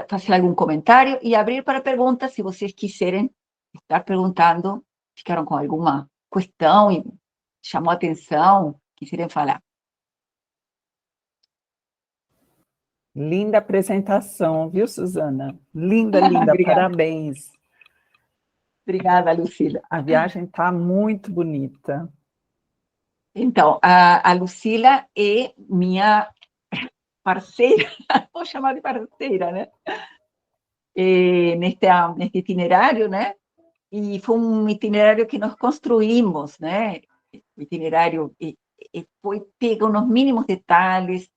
fazer algum comentário e abrir para perguntas, se vocês quiserem estar perguntando, ficaram com alguma questão e chamou a atenção, quiserem falar. Linda apresentação, viu, Suzana? Linda, linda, parabéns. Obrigada, Lucila. A viagem está muito bonita. Então, a Lucila é minha parceira, vou chamar de parceira, né? Neste itinerário, né? E foi um itinerário que nós construímos, né? O itinerário foi pego nos mínimos detalhes,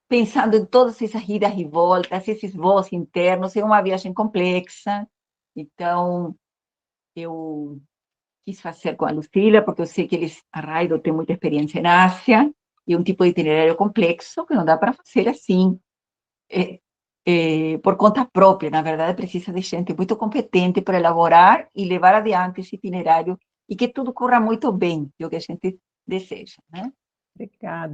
pensando em todas essas idas e voltas, esses voos internos. É uma viagem complexa, então eu quis fazer com a Lucila, porque eu sei que a Raido tem muita experiência na Ásia, e um tipo de itinerário complexo que não dá para fazer assim, por conta própria. Na verdade, precisa de gente muito competente para elaborar e levar adiante esse itinerário, e que tudo corra muito bem, é o que a gente deseja, né?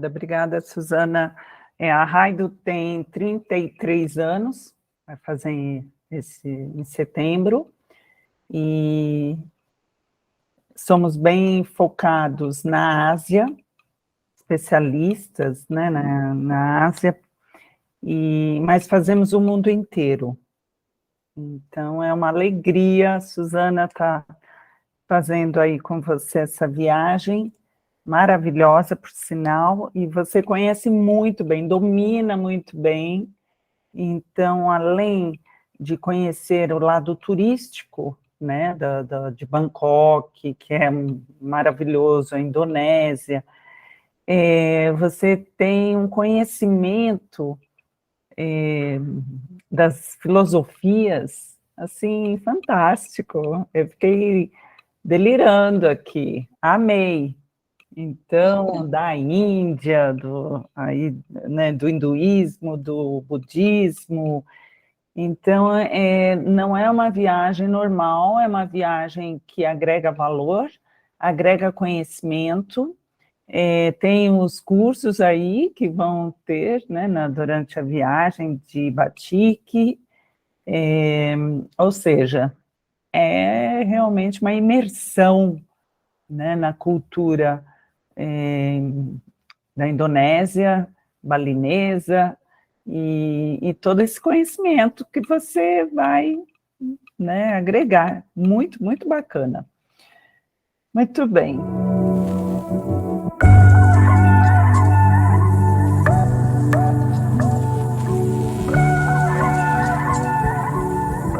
Obrigada, Suzana. A Raido tem 33 anos, vai fazer em setembro, e somos bem focados na Ásia, especialistas, né, na Ásia, mas fazemos o mundo inteiro. Então, é uma alegria, Suzana, estar fazendo aí com você essa viagem maravilhosa, por sinal, e você conhece muito bem, domina muito bem. Então, além de conhecer o lado turístico, né, de Bangkok, que é maravilhoso, a Indonésia, você tem um conhecimento das filosofias, assim, fantástico. Eu fiquei delirando aqui, amei. Então, da Índia, do hinduísmo, do budismo. Então, não é uma viagem normal, é uma viagem que agrega valor, agrega conhecimento. Tem os cursos aí que vão ter, né, durante a viagem de batik, ou seja, é realmente uma imersão, né, na cultura da Indonésia, balinesa, e todo esse conhecimento que você vai, né, agregar. Muito, muito bacana. Muito bem.